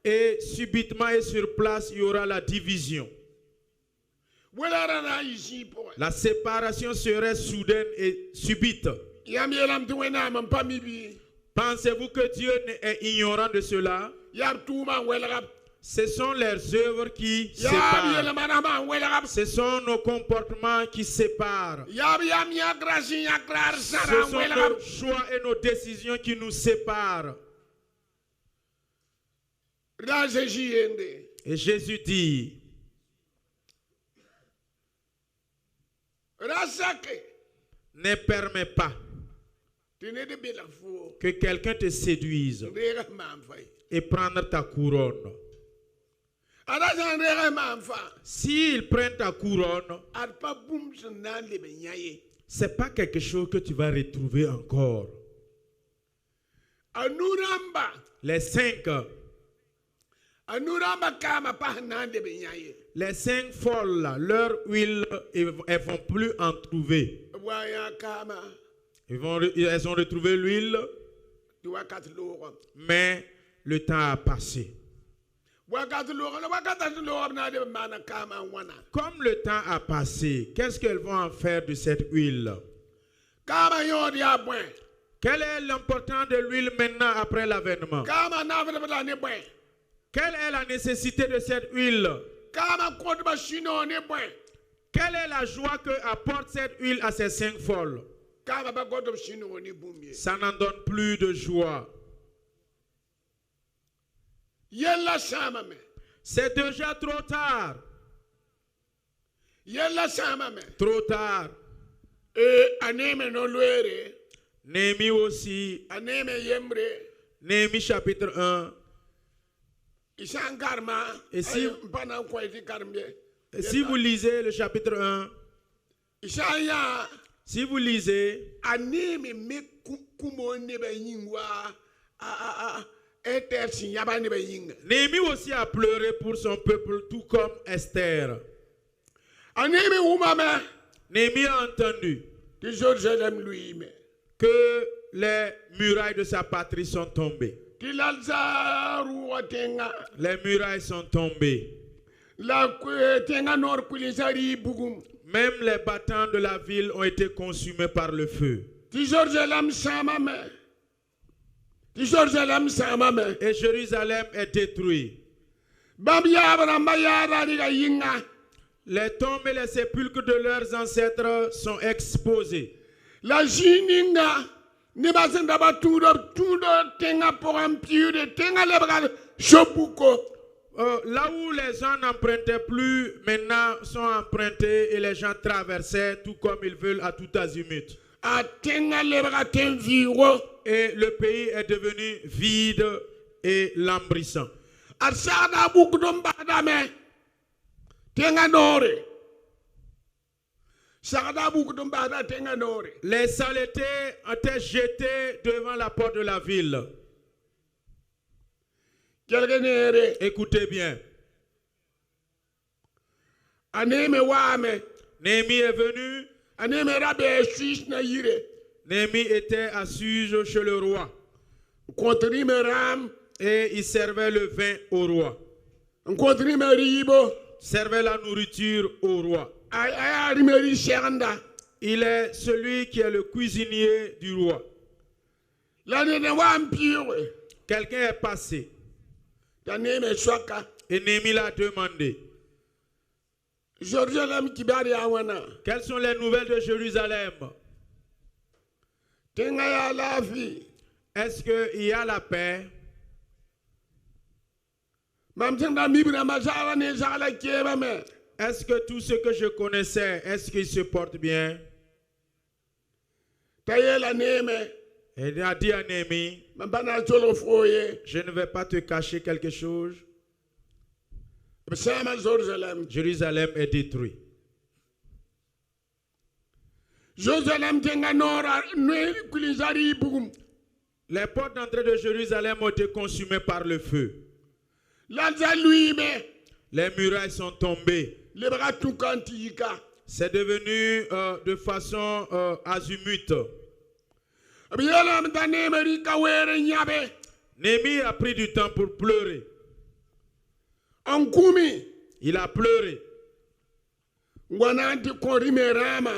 Et subitement et sur place, il y aura la division. La séparation serait soudaine et subite. Pensez-vous que Dieu est ignorant de cela? Ce sont leurs œuvres qui séparent. Ce sont nos comportements qui séparent. Ce sont nos choix et nos décisions qui nous séparent. Et Jésus dit, rasake Ne permets pas tene de bela fo que quelqu'un te séduise rega manfai et prendre ta couronne. ara jan rega manfa S'ils prennent ta couronne, ar pa bum sunan le benyaye c'est pas quelque chose que tu vas retrouver encore. anuramba Les 5 kama pa nan de benyaye les 5 folles, là, leur huile, elles vont plus en trouver. waya kama Elles ont retrouvé l'huile, di wakat loro mais le temps a passé. wakat loro na de mana kama wana Comme le temps a passé, qu'est-ce qu'elles vont en faire de cette huile? kama yodi abwen Quel est l'important de l'huile maintenant après l'avènement? kama na vela ne bwen Quelle est la nécessité de cette huile? kama kodba shino ne bwen Quelle est la joie que apporte cette huile à ces 5 folles? kama ba godom shino ne bumye Ça n'en donne plus de joie. yella sama me C'est déjà trop tard. yella sama me Trop tard. aneme no luere Néhémie aussi. aneme yemre Néhémie chapitre 1. isan karma Et si- pana ko iti karmbe Et si vous lisez le chapitre 1, isan ya si vous lisez, aneme me kumo ne ba yingwa eter sin yaba ne ba yinga Néhémie aussi a pleuré pour son peuple, tout comme Esther. aneme uma me Néhémie a entendu de Jérusalem lui me que les murailles de sa patrie sont tombées. ti lalzaru watenga Les murailles sont tombées. la tenga nor kulisari bugum Même les battants de la ville ont été consumés par le feu. ti Jérusalem sama me ti Jérusalem sama me Et Jérusalem est détruit. bam yabra mayara diga yinga Les tombes et les sépulcres de leurs ancêtres sont exposés. la jininga ne basenda ba tudo tenga pour empire tenga lebra shopuko Là où les gens n'empruntaient plus, maintenant sont empruntés et les gens traversaient tout comme ils veulent à tout azimut. a tenga lebra tenviro Et le pays est devenu vide et lambrissant. arsada bukdom badame tenga nore sagada bukdom bada tenga nore Les saletés étaient jetées devant la porte de la ville. kelgenere Écoutez bien. aneme wame Néhémie est venu. aneme rabe suis na yire Néhémie était à Suse chez le roi. kontri me ram Et il servait le vin au roi. kontri me ribo Servait la nourriture au roi. ay rimeri shanda Il est celui qui est le cuisinier du roi. la ne wampire Quelqu'un est passé. aneme swaka Et Néhémie l'a demandé. Jérusalem kibari awana Quelles sont les nouvelles de Jérusalem? tenga ya lafi Est-ce qu'il y a la paix? mam tenda mibra mazala ne zala keba me Est-ce que tout ce que je connaissais, est-ce qu'il se porte bien? tayela neme Et il a dit à Néhémie, mabana tolo foye je ne vais pas te cacher quelque chose. sama Jérusalem Jérusalem est détruit. Jérusalem tenga nora ne kulizari bugum Les portes d'entrée de Jérusalem ont été consumées par le feu. lanza lui me Les murailles sont tombées. le bra tukantika C'est devenu de façon azimut. abiyala mtane merika were nyabe Néhémie a pris du temps pour pleurer. ankumi Il a pleuré. ngwananti korime rama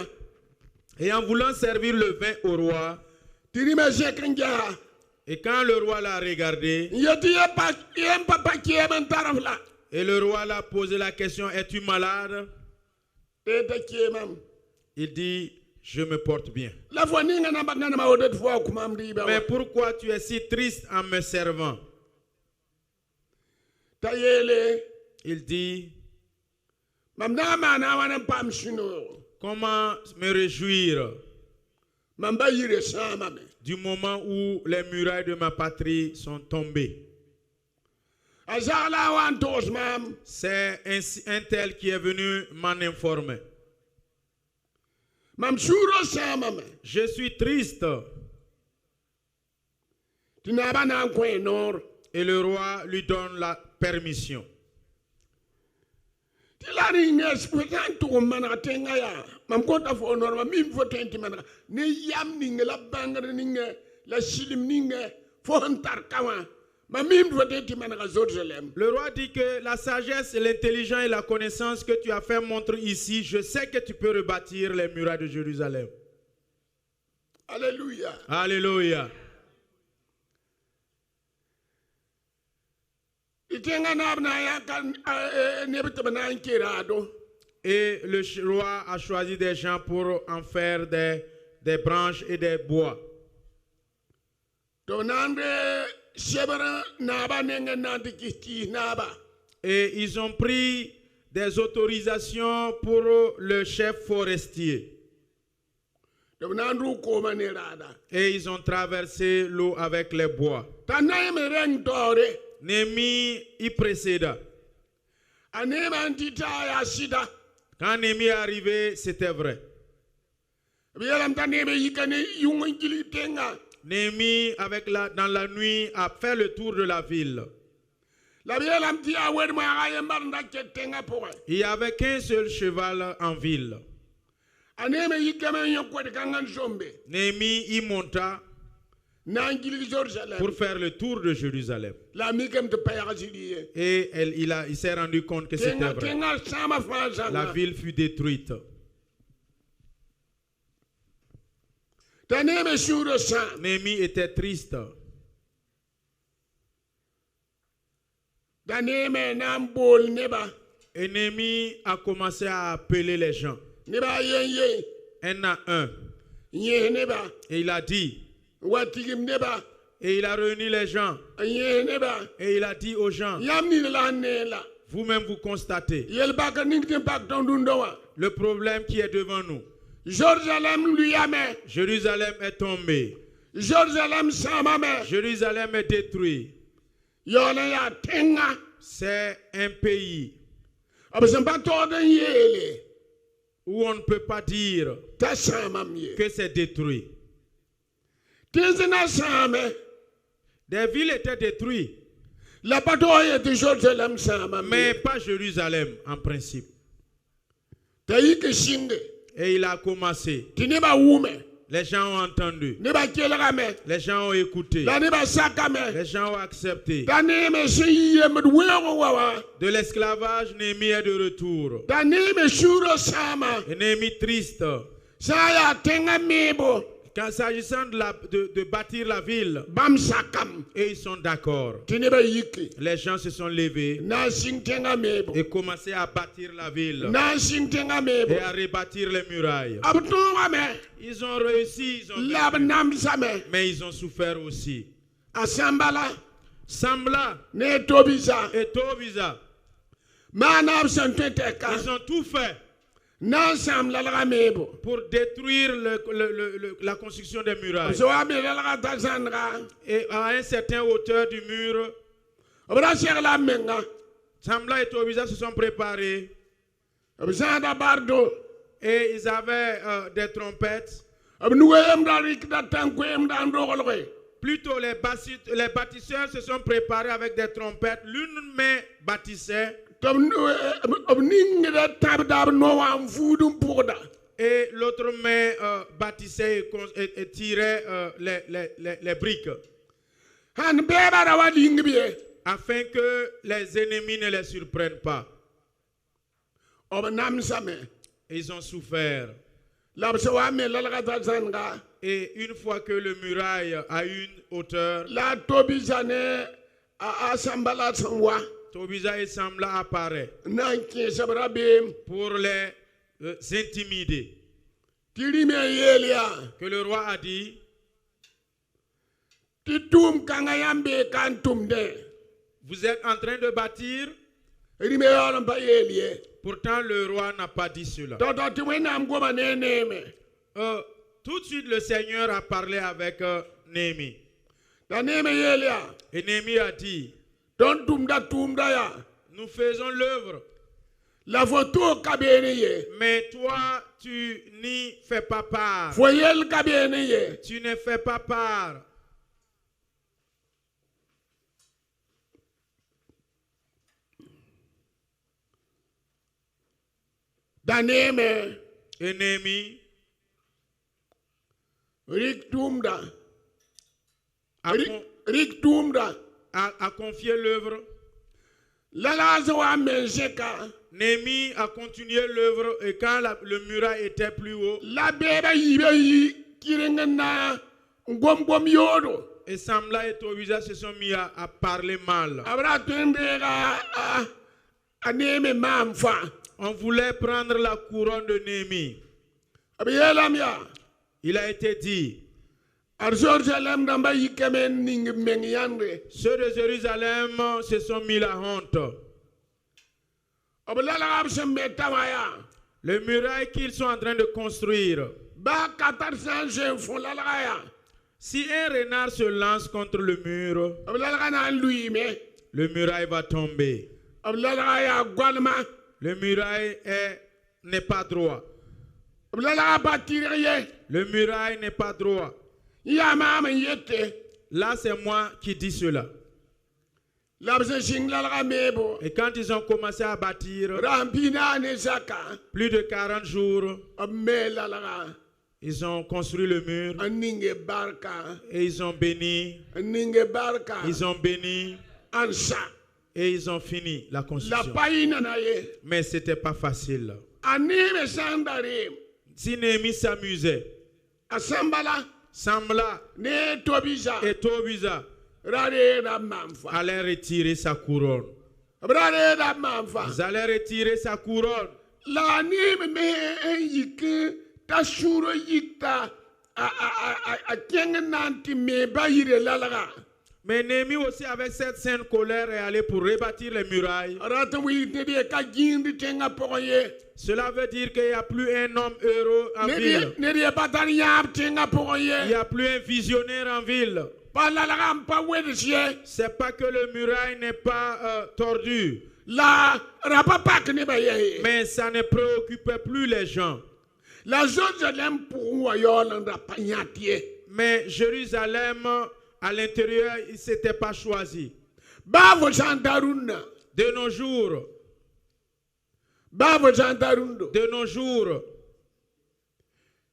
Et en voulant servir le vin au roi, tirime jekenja et quand le roi l'a regardé, yeti yem papa kiemen tarafla et le roi l'a posé la question, es-tu malade? tete kiemam Il dit, je me porte bien. la fois ninga na bangana ma odet fois kumam riba Mais pourquoi tu es si triste en me servant? tayele Il dit, mam na mana wana pam shino Comment me réjouir Mamba yire sama me. du moment où les murailles de ma patrie sont tombées? Azala wan tos mam. C'est un tel qui est venu m'en informer. Mam suro sama me. Je suis triste. Tinaba na kwen nor. Et le roi lui donne la permission. Tilari nes putan to mana tenga ya. Mam kota fo nor mam mi fo tenti mana. Ne yam ninge la bangre ninge la silim ninge fo hantar kawa. Le roi dit que la sagesse, l'intelligence et la connaissance que tu as fait montre ici, je sais que tu peux rebâtir les murailles de Jérusalem. Alléluia. Alléluia. Et le roi a choisi des gens pour en faire des branches et des bois. Et ils ont pris des autorisations pour le chef forestier. Et ils ont traversé l'eau avec les bois. Néhémie y précéda. Quand Néhémie est arrivé, c'était vrai. Néhémie, dans la nuit, a fait le tour de la ville. Il n'y avait qu'un seul cheval en ville. Néhémie y monta pour faire le tour de Jérusalem. Et il s'est rendu compte que c'était vrai. La ville fut détruite. Néhémie était triste. Et Néhémie a commencé à appeler les gens. Un à un. Et il a dit. Et il a réuni les gens. Et il a dit aux gens. Vous-même vous constatez. Le problème qui est devant nous. Jérusalem est tombé. Jérusalem est détruit. C'est un pays où on ne peut pas dire que c'est détruit. Des villes étaient détruites, mais pas Jérusalem en principe. Et il a commencé. Les gens ont entendu. Les gens ont écouté. Les gens ont accepté. De l'esclavage, Néhémie est de retour. Et Néhémie triste. Quand s'agissant de bâtir la ville, et ils sont d'accord. Les gens se sont levés et commencé à bâtir la ville et à rebâtir les murailles. Ils ont réussi, mais ils ont souffert aussi. Sambla et Tobisa, ils ont tout fait pour détruire la construction des murailles. Et à un certain hauteur du mur, Sambla et Tobisa se sont préparés. Et ils avaient des trompettes. Plutôt les bâtisseurs se sont préparés avec des trompettes. L'une main bâtissait. Et l'autre main bâtissait et tirait les briques. Afin que les ennemis ne les surprennent pas. Ils ont souffert. Et une fois que le muraille a une hauteur, Tobisa et Sambla apparaît pour les intimider. Que le roi a dit, vous êtes en train de bâtir, Pourtant, le roi n'a pas dit cela. Tototi wenam goma ne neme. Tout de suite, le Seigneur a parlé avec Néhémie. Da neme yelia. Et Néhémie a dit, Don tumda ya. nous faisons l'œuvre, La photo kabene ye. mais toi, tu n'y fais pas part. Foyel kabene ye. Tu ne fais pas part. Da neme. Et Néhémie Rik tumda. a, Rik tumda. a confié l'œuvre. Lalazo a menjeka. Néhémie a continué l'œuvre et quand le muraille était plus haut, La beba yibe yi kirengena ngom yodo. et Samla et Tobija se sont mis à parler mal. Abra tendera a neme mamfa. On voulait prendre la couronne de Néhémie. Abiyelam ya. Il a été dit, Ar Jerusalem damba yikemen ning mengyande. ceux de Jérusalem se sont mis la honte. Ablala absem tamaya. Le muraille qu'ils sont en train de construire. Ba 400 jeunes font la ya. Si un renard se lance contre le mur, Ablala na lui me. le muraille va tomber. Ablala ya gwalma. Le muraille n'est pas droit. Ablala batiriye. Le muraille n'est pas droit. Ya mama yete. Là, c'est moi qui dis cela. Labse singla mebo. Et quand ils ont commencé à bâtir, Rampina ne zaka. plus de 40 jours, Amela la. ils ont construit le mur Aninge barka. et ils ont béni. Aninge barka. Ils ont béni Ansa. et ils ont fini la La construction. païna na ye. Mais ce n'était pas facile. Anime sandare. Si Néhémie s'amusait, Asambala. Samla Ne tobisa. et Tobija Rare da mamfa. allaient retirer sa couronne. Rare da mamfa. Ils allaient retirer sa couronne. La anime me yike. Ta shuro yikta. A kengenanti me bayire lalaga. Mais Néhémie aussi, avec cette sainte colère, est allé pour rebâtir les murailles. Rata wite de ka jindi tenga poye. Cela veut dire qu'il n'y a plus un homme heureux en ville. Ne de batari yab tenga Il poye. n'y a plus un visionnaire en ville. Pa lalaga pa wedesye. C'est pas que le muraille n'est pas tordu, La rapa pak ne baye. mais ça ne préoccupait plus les gens. La Jérusalem pour royaume rapagnatie. Mais Jérusalem, à l'intérieur, il ne s'était pas choisi. Bavo jandaruna. De nos jours, Bavo jandarundo. de nos jours,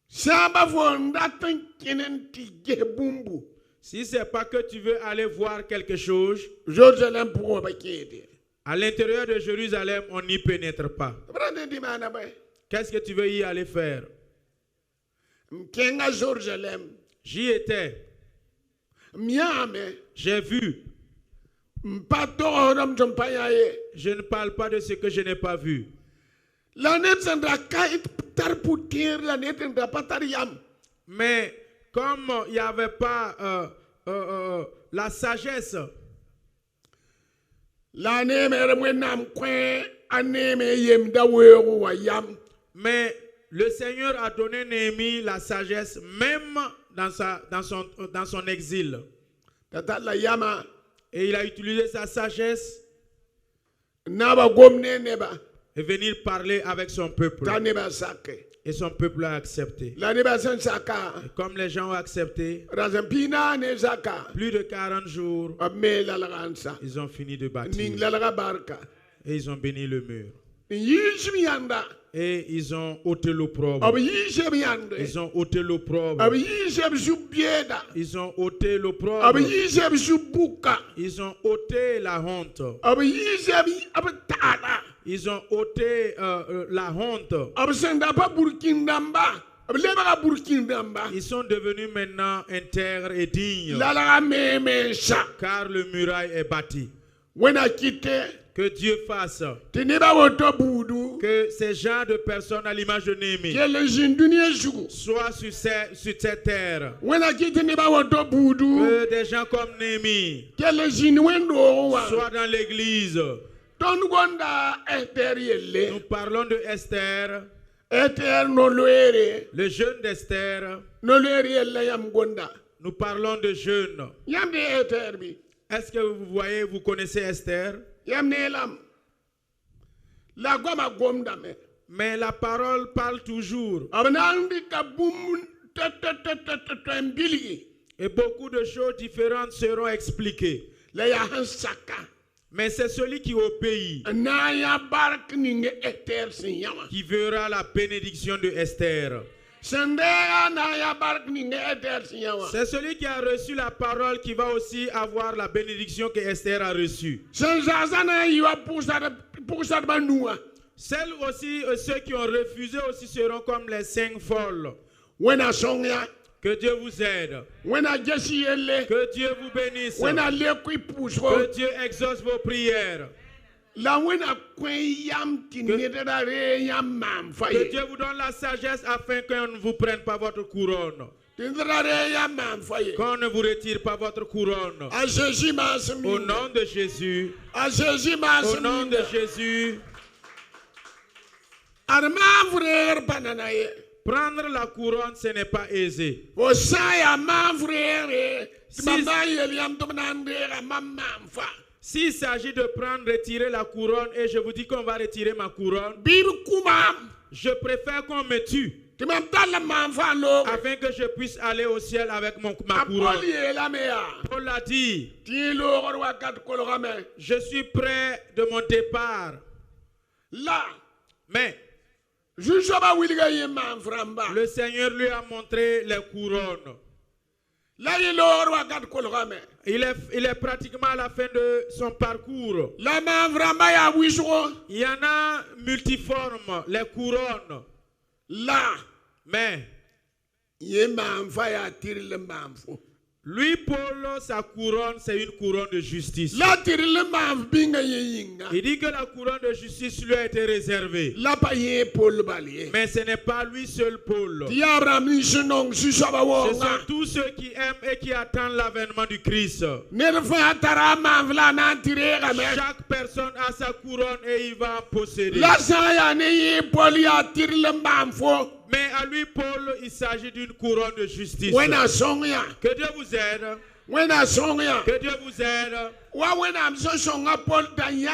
Samba fondatan kinenti gebumbu. si ce n'est pas que tu veux aller voir quelque chose, Jérusalem pour bakede. à l'intérieur de Jérusalem, on n'y pénètre pas. Brande di mana bay. Qu'est-ce que tu veux y aller faire? Mkenga Jérusalem. J'y étais, Miame. j'ai vu. Mpato oram jompayaye. Je ne parle pas de ce que je n'ai pas vu. La net sandra kait tarputir la net sandra patariam. Mais comme il n'y avait pas la sagesse, La neme remwenam kwen aneme yem da weru wayam. mais le Seigneur a donné Néhémie la sagesse même dans son exil. Tata la yama. Et il a utilisé sa sagesse Naba gomne neba. et venir parler avec son peuple. Ta neba sake. Et son peuple a accepté. La neba sen saka. Et comme les gens ont accepté, Razampina ne saka. plus de 40 jours, Amme la lagansa. ils ont fini de Ning bâtir. la laga barka. Et ils ont béni le mur. Yishmianda. Et ils ont ôté l'opprobre. Ab yishmianda. Ils ont ôté l'opprobre. Ab yishab subieda. Ils ont ôté Ab l'opprobre. yishab subuka. Ils ont ôté la honte. Ab yishab abtana. Ils ont ôté la honte. Ab senda pa burkindamba. Ab leba burkindamba. Ils sont devenus maintenant intègres et dignes. La laga meme sa. Car le muraille est bâti. Wena kite. Que Dieu fasse Tineba woto budu. que ces genres de personnes à l'image de Néhémie Kele jindunia jugu. soient sur cette terre. Wena kite neba woto budu. Que des gens comme Néhémie Kele jinwendo wa. soient dans l'église. To ton gonda Esther yelle Nous parlons de Esther, Esther no loere le jeûne d'Esther. no loere yelle yam gonda Nous parlons de jeûne. yam de Esther bi Est-ce que vous voyez, vous connaissez Esther? yam ne lam la goma gomda me Mais la parole parle toujours. abnandi ka bum ta mbili Et beaucoup de choses différentes seront expliquées. la ya hansaka Mais c'est celui qui obéit na ya bark ninge Esther sin yama qui verra la bénédiction de Esther. sende na ya bark ninge Esther sin yama C'est celui qui a reçu la parole qui va aussi avoir la bénédiction que Esther a reçue. senzazana yiwa pousa banua Celles aussi, ceux qui ont refusé aussi seront comme les 5 folles. wena songya Que Dieu vous aide. wena jesi yelle Que Dieu vous bénisse. wena lekui puso Que Dieu exauce vos prières. la wena kwen yam tinedare yam mam Que faye Dieu vous donne la sagesse afin qu'on ne vous prenne pas votre couronne. tinedare yam mam faye Qu'on ne vous retire pas votre couronne. a Jésus Au masmi nom de Jésus. a Jésus Au nom masmi de Jésus. arma frère bananaye Prendre la couronne, ce n'est pas aisé. o saya ma frère Si- mama yeliam tumnandera mam fa S'il s'agit de prendre, retirer la couronne, et je vous dis qu'on va retirer ma couronne, bir kuma je préfère qu'on me tue timam tala mam fa lo afin que je puisse aller au ciel avec ma couronne. apol yela meya Paul l'a dit, ti lo wakat kologame je suis près de mon départ. la Mais Jusaba wilga ye mam framba le Seigneur lui a montré les couronnes. la ye lo wakat kologame Il est pratiquement à la fin de son parcours. la mam framba ya wisho Il y en a multiformes, les couronnes. la Mais ye mam fa ya tirle mam fo lui, Paul, sa couronne, c'est une couronne de justice. la tirle mam binga ye yinga Il dit que la couronne de justice lui a été réservée. la pa ye pol baliye Mais ce n'est pas lui seul, Paul. ti abraham ni senong susaba Ce wonga sont tous ceux qui aiment et qui attendent l'avènement du Christ. ne fa tara mam vla na tire game Chaque personne a sa couronne et il va en posséder. la sa ya ne ye pol ya tirle mam fo Mais à lui, Paul, il s'agit d'une couronne de justice. wena songya Que Dieu vous aide. wena songya Que Dieu vous aide. wa wena am so songa pol danya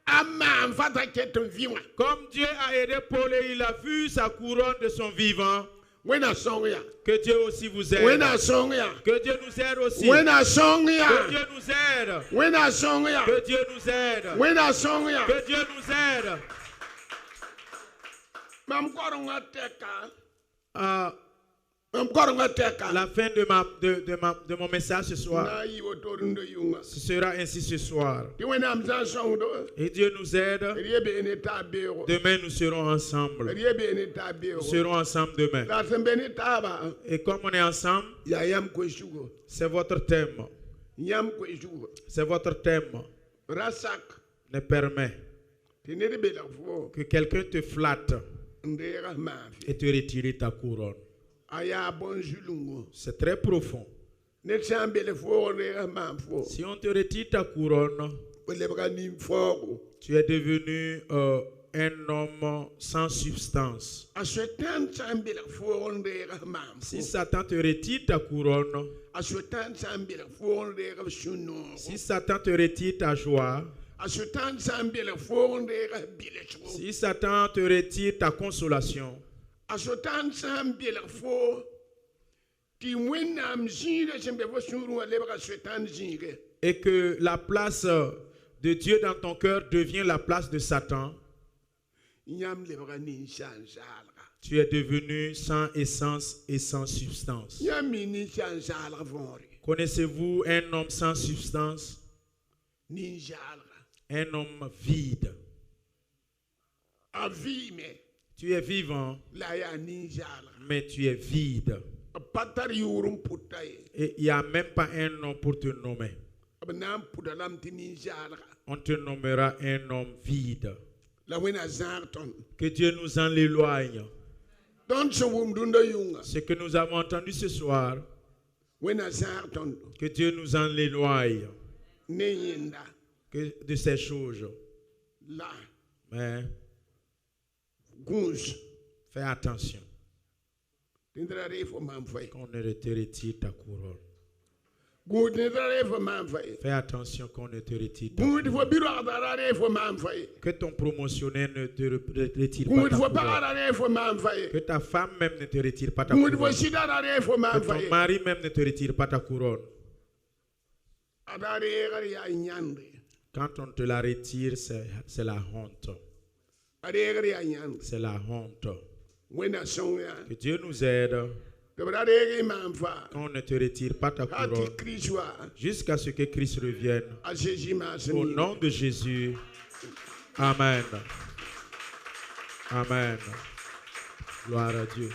amma fata keton viwa Comme Dieu a aidé Paul et il a vu sa couronne de son vivant. wena songya Que Dieu aussi vous aide. wena songya Que Dieu nous aide aussi. wena Que songya Dieu nous aide. wena songya Que Dieu nous aide. wena songya Que Dieu nous aide. mam koronga teka À mam koronga teka la fin de mon message ce soir, na yi wotorindo yunga ce sera ainsi ce soir. ti wena am sa songdo Et Dieu nous aide. riebe ne tabero Demain, nous serons ensemble. riebe ne tabero Nous serons ensemble demain. la sembe ne taba Et comme on est ensemble, ya yam ko shugo c'est votre thème. yam ko shugo C'est votre thème. rasak Ne permet ti ne be la fo que quelqu'un te flatte ndera mafi et te retire ta couronne. aya bon julungo C'est très profond. ne chambele fo ndera mafo Si on te retire ta couronne, wele baka nim fo tu es devenu un homme sans substance. a shetan chambele fo ndera mafo Si Satan te retire ta couronne, a shetan chambele fo ndera shuno si Satan te retire ta joie, a shetan chambele fo ndera bilecho si Satan te retire ta consolation, a shetan chambele fo ti wenam jire sembe fo shuru le baka shetan jire et que la place de Dieu dans ton cœur devient la place de Satan, nyam le baka ni shanshala tu es devenu sans essence et sans substance. nyam ni shanshala vori Connaissez-vous un homme sans substance? ni shala Un homme vide. a vime Tu es vivant, la ya ni shala mais tu es vide. patar yurum putaye Et il n'y a même pas un nom pour te nommer. abnam pudalam ti ni shala On te nommera un homme vide. la wena zarton Que Dieu nous en éloigne. don so wum dunda yunga Ce que nous avons entendu ce soir, wena zarton que Dieu nous en éloigne ne yinda de ces choses. là, Mais gonze, fais attention t'intrare faut m'envoyer. qu'on ne te retire ta couronne. Gonze t'intrare faut m'envoyer. Fais attention qu'on ne te retire ta Gonze couronne. faut biro adarare faut m'envoyer. Que ton promotionnaire ne te retire Gonze pas faut ta couronne. pararare faut m'envoyer. Que ta femme même ne te retire pas ta Gonze faut couronne. sidarare faut Que ton m'envoyer. mari même ne te retire pas ta couronne. Adare gari ya nyande. Quand on te la retire, c'est la honte. Adare gari ya nyande. C'est la honte. Wena songa. Que Dieu nous aide Debrare gari m'enfa. qu'on ne te retire pas ta Hati couronne Krishwa. jusqu'à ce que Christ revienne. A Jésus Au masni. nom de Jésus. Amen. Amen. Gloire à Dieu.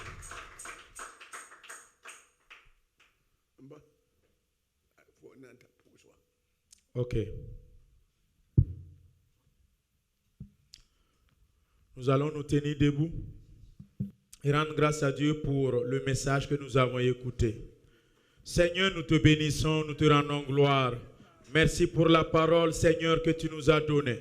Ok. Nous allons nous tenir debout et rendre grâce à Dieu pour le message que nous avons écouté. Seigneur, nous te bénissons, nous te rendons gloire. Merci pour la parole, Seigneur, que tu nous as donnée.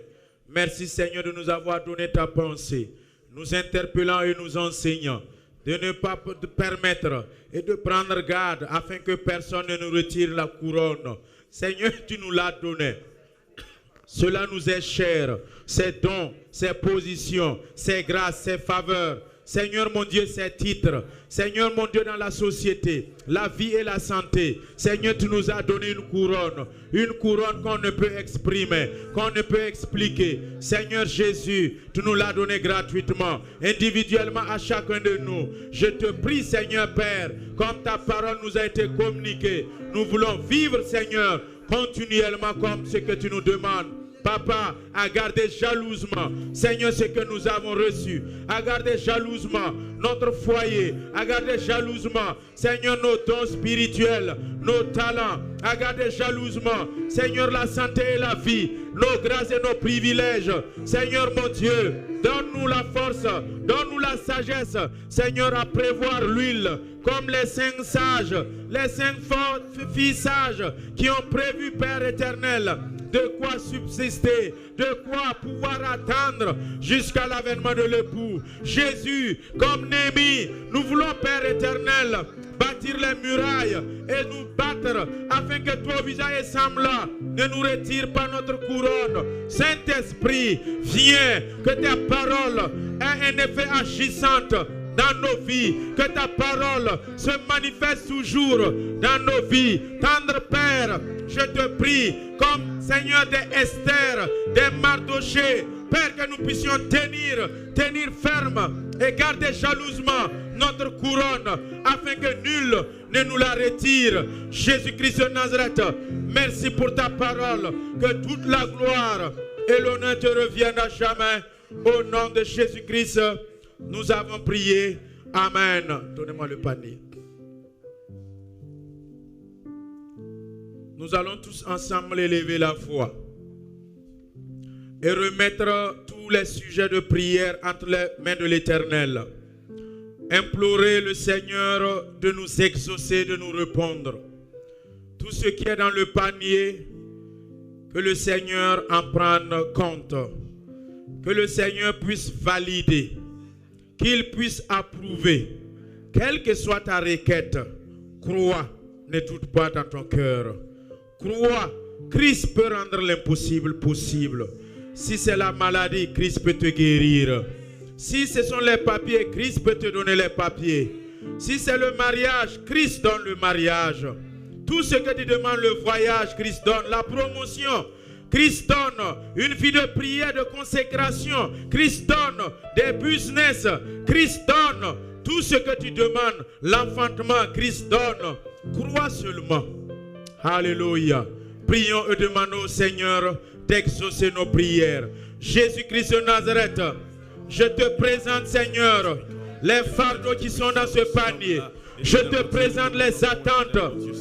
Merci, Seigneur, de nous avoir donné ta pensée, nous interpellant et nous enseignant, de ne pas permettre et de prendre garde afin que personne ne nous retire la couronne. Seigneur, tu nous l'as donné. Cela nous est cher, ces dons, ces positions, ces grâces, ces faveurs. Seigneur mon Dieu, ces titres. Seigneur mon Dieu, dans la société, la vie et la santé. Seigneur, tu nous as donné une couronne qu'on ne peut exprimer, qu'on ne peut expliquer. Seigneur Jésus, tu nous l'as donné gratuitement, individuellement à chacun de nous. Je te prie, Seigneur Père, comme ta parole nous a été communiquée, nous voulons vivre, Seigneur, continuellement comme ce que tu nous demandes. Papa, à garder jalousement, Seigneur, ce que nous avons reçu, à garder jalousement notre foyer, à garder jalousement, Seigneur, nos dons spirituels, nos talents, à garder jalousement, Seigneur, la santé et la vie, nos grâces et nos privilèges. Seigneur mon Dieu, donne-nous la force, donne-nous la sagesse, Seigneur, à prévoir l'huile, comme les 5 sages, les 5 filles sages qui ont prévu, Père éternel, de quoi subsister, de quoi pouvoir attendre jusqu'à l'avènement de l'époux. Jésus, comme Néhémie, nous voulons, Père éternel, bâtir les murailles et nous battre afin que toi, visage semblant, ne nous retire pas notre couronne. Saint-Esprit, viens, que ta parole ait un effet agissant dans nos vies, que ta parole se manifeste toujours dans nos vies. Tendre Père, je te prie, comme Seigneur des Esther, des Mardoché, Père, que nous puissions tenir ferme et garder jalousement notre couronne, afin que nul ne nous la retire. Jésus-Christ de Nazareth, merci pour ta parole, que toute la gloire et l'honneur te reviennent à jamais. Au nom de Jésus-Christ, nous avons prié. Amen. Donnez-moi le panier. Nous allons tous ensemble élever la voix et remettre tous les sujets de prière entre les mains de l'Éternel. Implorer le Seigneur de nous exaucer, de nous répondre. Tout ce qui est dans le panier, que le Seigneur en prenne compte. Que le Seigneur puisse valider, qu'il puisse approuver. Quelle que soit ta requête, crois, ne doute pas dans ton cœur. Crois, Christ peut rendre l'impossible possible. Si c'est la maladie, Christ peut te guérir. Si ce sont les papiers, Christ peut te donner les papiers. Si c'est le mariage, Christ donne le mariage. Tout ce que tu demandes, le voyage, Christ donne. La promotion, Christ donne. Une vie de prière, de consécration, Christ donne. Des business, Christ donne. Tout ce que tu demandes, l'enfantement, Christ donne. Crois seulement. Alléluia. Prions et demandons au Seigneur d'exaucer nos prières. Jésus-Christ de Nazareth, je te présente, Seigneur, les fardeaux qui sont dans ce panier. Je te présente les attentes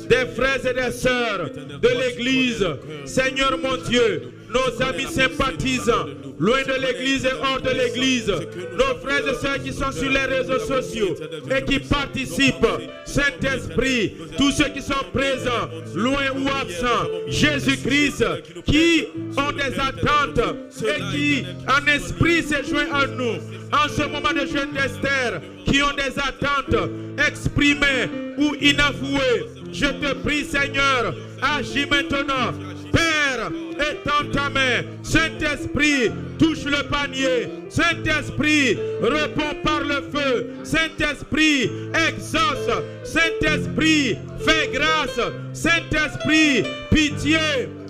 des frères et des sœurs de l'Église. Seigneur mon Dieu, nos amis sympathisants, loin de l'église et hors de l'église, nos frères et sœurs qui sont sur les réseaux sociaux et qui participent, Saint-Esprit, tous ceux qui sont présents, loin ou absents, Jésus-Christ, qui ont des attentes et qui en esprit s'est joint à nous, en ce moment de jeûne d'Esther, qui ont des attentes exprimées ou inavouées. Je te prie, Seigneur, agis maintenant. Père, étends ta main. Saint-Esprit, touche le panier. Saint-Esprit, réponds par le feu. Saint-Esprit, exauce. Saint-Esprit, fais grâce. Saint-Esprit, pitié.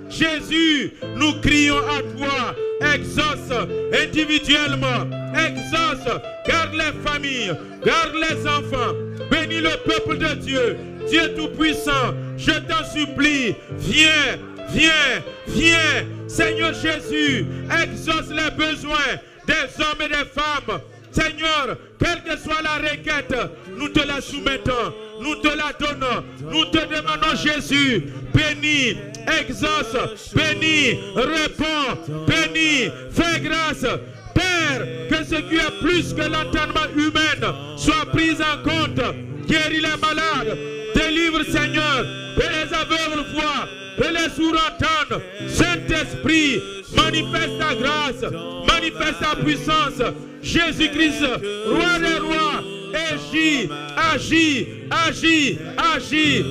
Jésus, nous crions à toi. Exauce individuellement. Exauce. Garde les familles. Garde les enfants. Bénis le peuple de Dieu. Dieu Tout-Puissant, je t'en supplie, viens, viens, viens. Seigneur Jésus, exauce les besoins des hommes et des femmes. Seigneur, quelle que soit la requête, nous te la soumettons, nous te la donnons. Nous te demandons, Jésus, bénis, exauce, bénis, réponds, bénis, fais grâce. Père, que ce qui est plus que l'entendement humain soit pris en compte. Guéris les malades, délivre, Seigneur, que les aveugles voient, que les sourds entendent. Saint-Esprit, manifeste ta grâce, manifeste ta puissance. Jésus-Christ, roi des rois, agis, agis, agis, agis.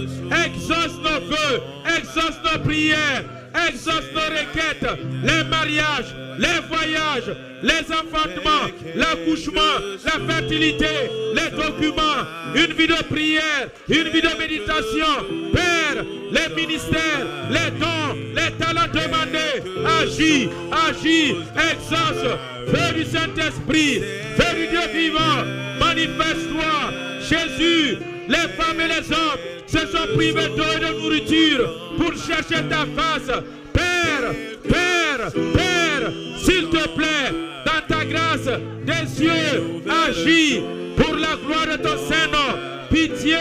Exauce nos vœux, exauce nos prières, exauce nos requêtes, les mariages, les voyages, les enfantements, l'accouchement, la fertilité, les documents, une vie de prière, une vie de méditation. Père, les ministères, les dons, les talents demandés, agis, agis, exauce. Feu du Saint-Esprit, feu du Dieu vivant, manifeste-toi. Jésus, les femmes et les hommes se sont privés d'eau et de nourriture pour chercher ta face. Père, Père, Père, s'il te plaît, dans ta grâce des cieux, agis pour la gloire de ton Saint-Nom. Pitié,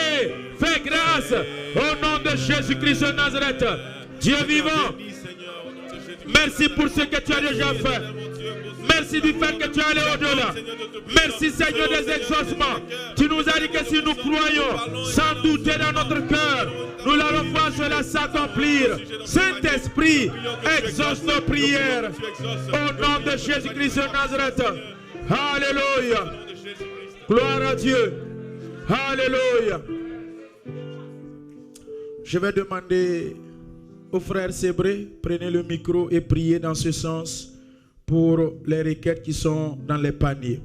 fais grâce au nom de Jésus-Christ de Nazareth. Dieu vivant, merci pour ce que tu as déjà fait. Merci du fait que tu es allé au-delà. Merci, Seigneur, des exaucements. Tu nous as dit que si nous croyons, sans douter dans notre cœur, nous allons voir cela s'accomplir. Saint-Esprit, exauce nos prières. Au nom de Jésus-Christ de Nazareth. Alléluia. Gloire à Dieu. Alléluia. Je vais demander aux frères Sébré, prenez le micro et priez dans ce sens pour les requêtes qui sont dans les paniers.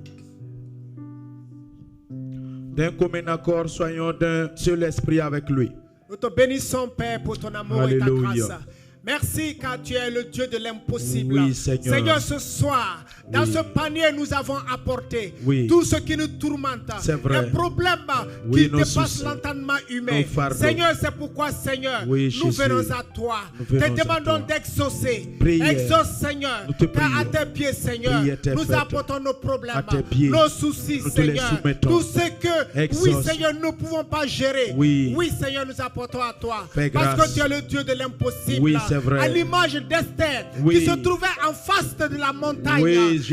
D'un commun accord, soyons d'un seul esprit avec lui. Nous te bénissons, Père, pour ton amour. Alléluia. Et ta grâce. Merci car tu es le Dieu de l'impossible. Oui, Seigneur. Seigneur, ce soir, dans ce panier, nous avons apporté tout ce qui nous tourmente. Les problèmes qui dépassent l'entendement humain. Seigneur, c'est pourquoi, Seigneur, nous venons à toi. Te demandons d'exaucer. Exauce, Seigneur. Car à tes pieds, Seigneur, nous apportons nos problèmes, nos soucis, Seigneur. Tout ce que, oui, Seigneur, nous ne pouvons pas gérer. Oui, Seigneur, nous apportons à toi. Parce que tu es le Dieu de l'impossible. À l'image d'Esther qui se trouvait en face de la montagne.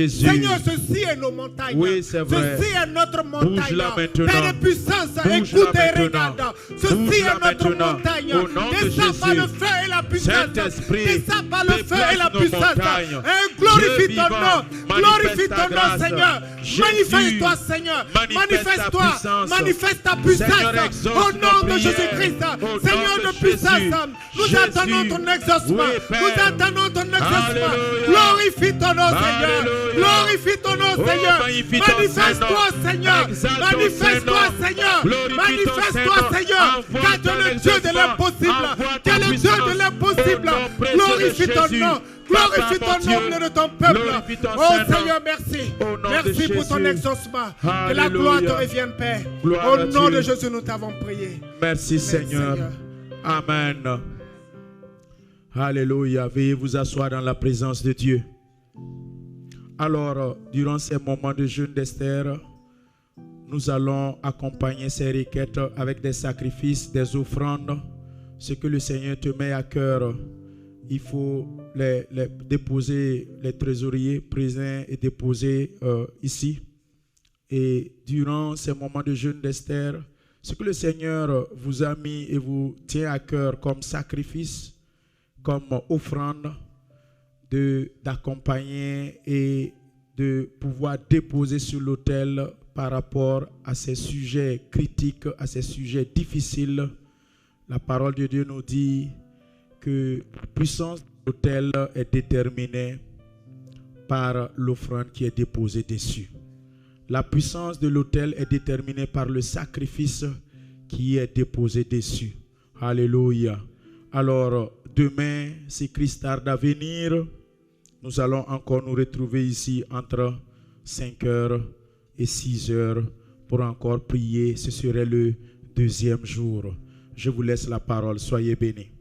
Seigneur, ceci est nos montagnes. Ceci est notre montagne. Père de puissance, écoute et regarde. Ceci est notre montagne. Descends par le feu et la puissance. Descends par le feu et la puissance. Et glorifie ton nom. Glorifie ton nom, Seigneur. Manifeste-toi, Seigneur. Manifeste-toi. Manifeste ta puissance. Au nom de Jésus-Christ. Seigneur de puissance, nous attendons ton exaucement. Nous attendons ton exaucement. Glorifie ton nom, Seigneur. Glorifie ton nom, Seigneur. Manifeste-toi, Seigneur. Manifeste-toi, Seigneur. Manifeste-toi, Seigneur. Car tu es le Dieu de l'impossible. Tu es le Dieu de l'impossible. Glorifie ton nom. Glorifie ton nom de ton peuple. Oh Seigneur, merci. Merci pour ton exaucement. Que la gloire te revienne, Père. Au nom de Jésus, nous t'avons prié. Merci, Seigneur. Amen. Alléluia. Veuillez vous asseoir dans la présence de Dieu. Alors, durant ces moments de jeûne d'Esther, nous allons accompagner ces requêtes avec des sacrifices, des offrandes, ce que le Seigneur te met à cœur. il faut les déposer, les trésoriers présents et déposer ici. Et durant ces moments de jeûne d'Esther, ce que le Seigneur vous a mis et vous tient à cœur comme sacrifice, comme offrande, d'accompagner et de pouvoir déposer sur l'autel par rapport à ces sujets critiques, à ces sujets difficiles. La parole de Dieu nous dit que la puissance de l'autel est déterminée par l'offrande qui est déposée dessus. La puissance de l'autel est déterminée par le sacrifice qui est déposé dessus. Alléluia. Alors, demain, si Christ tarde à venir, nous allons encore nous retrouver ici entre 5h et 6h pour encore prier. Ce serait le deuxième jour. Je vous laisse la parole. Soyez bénis.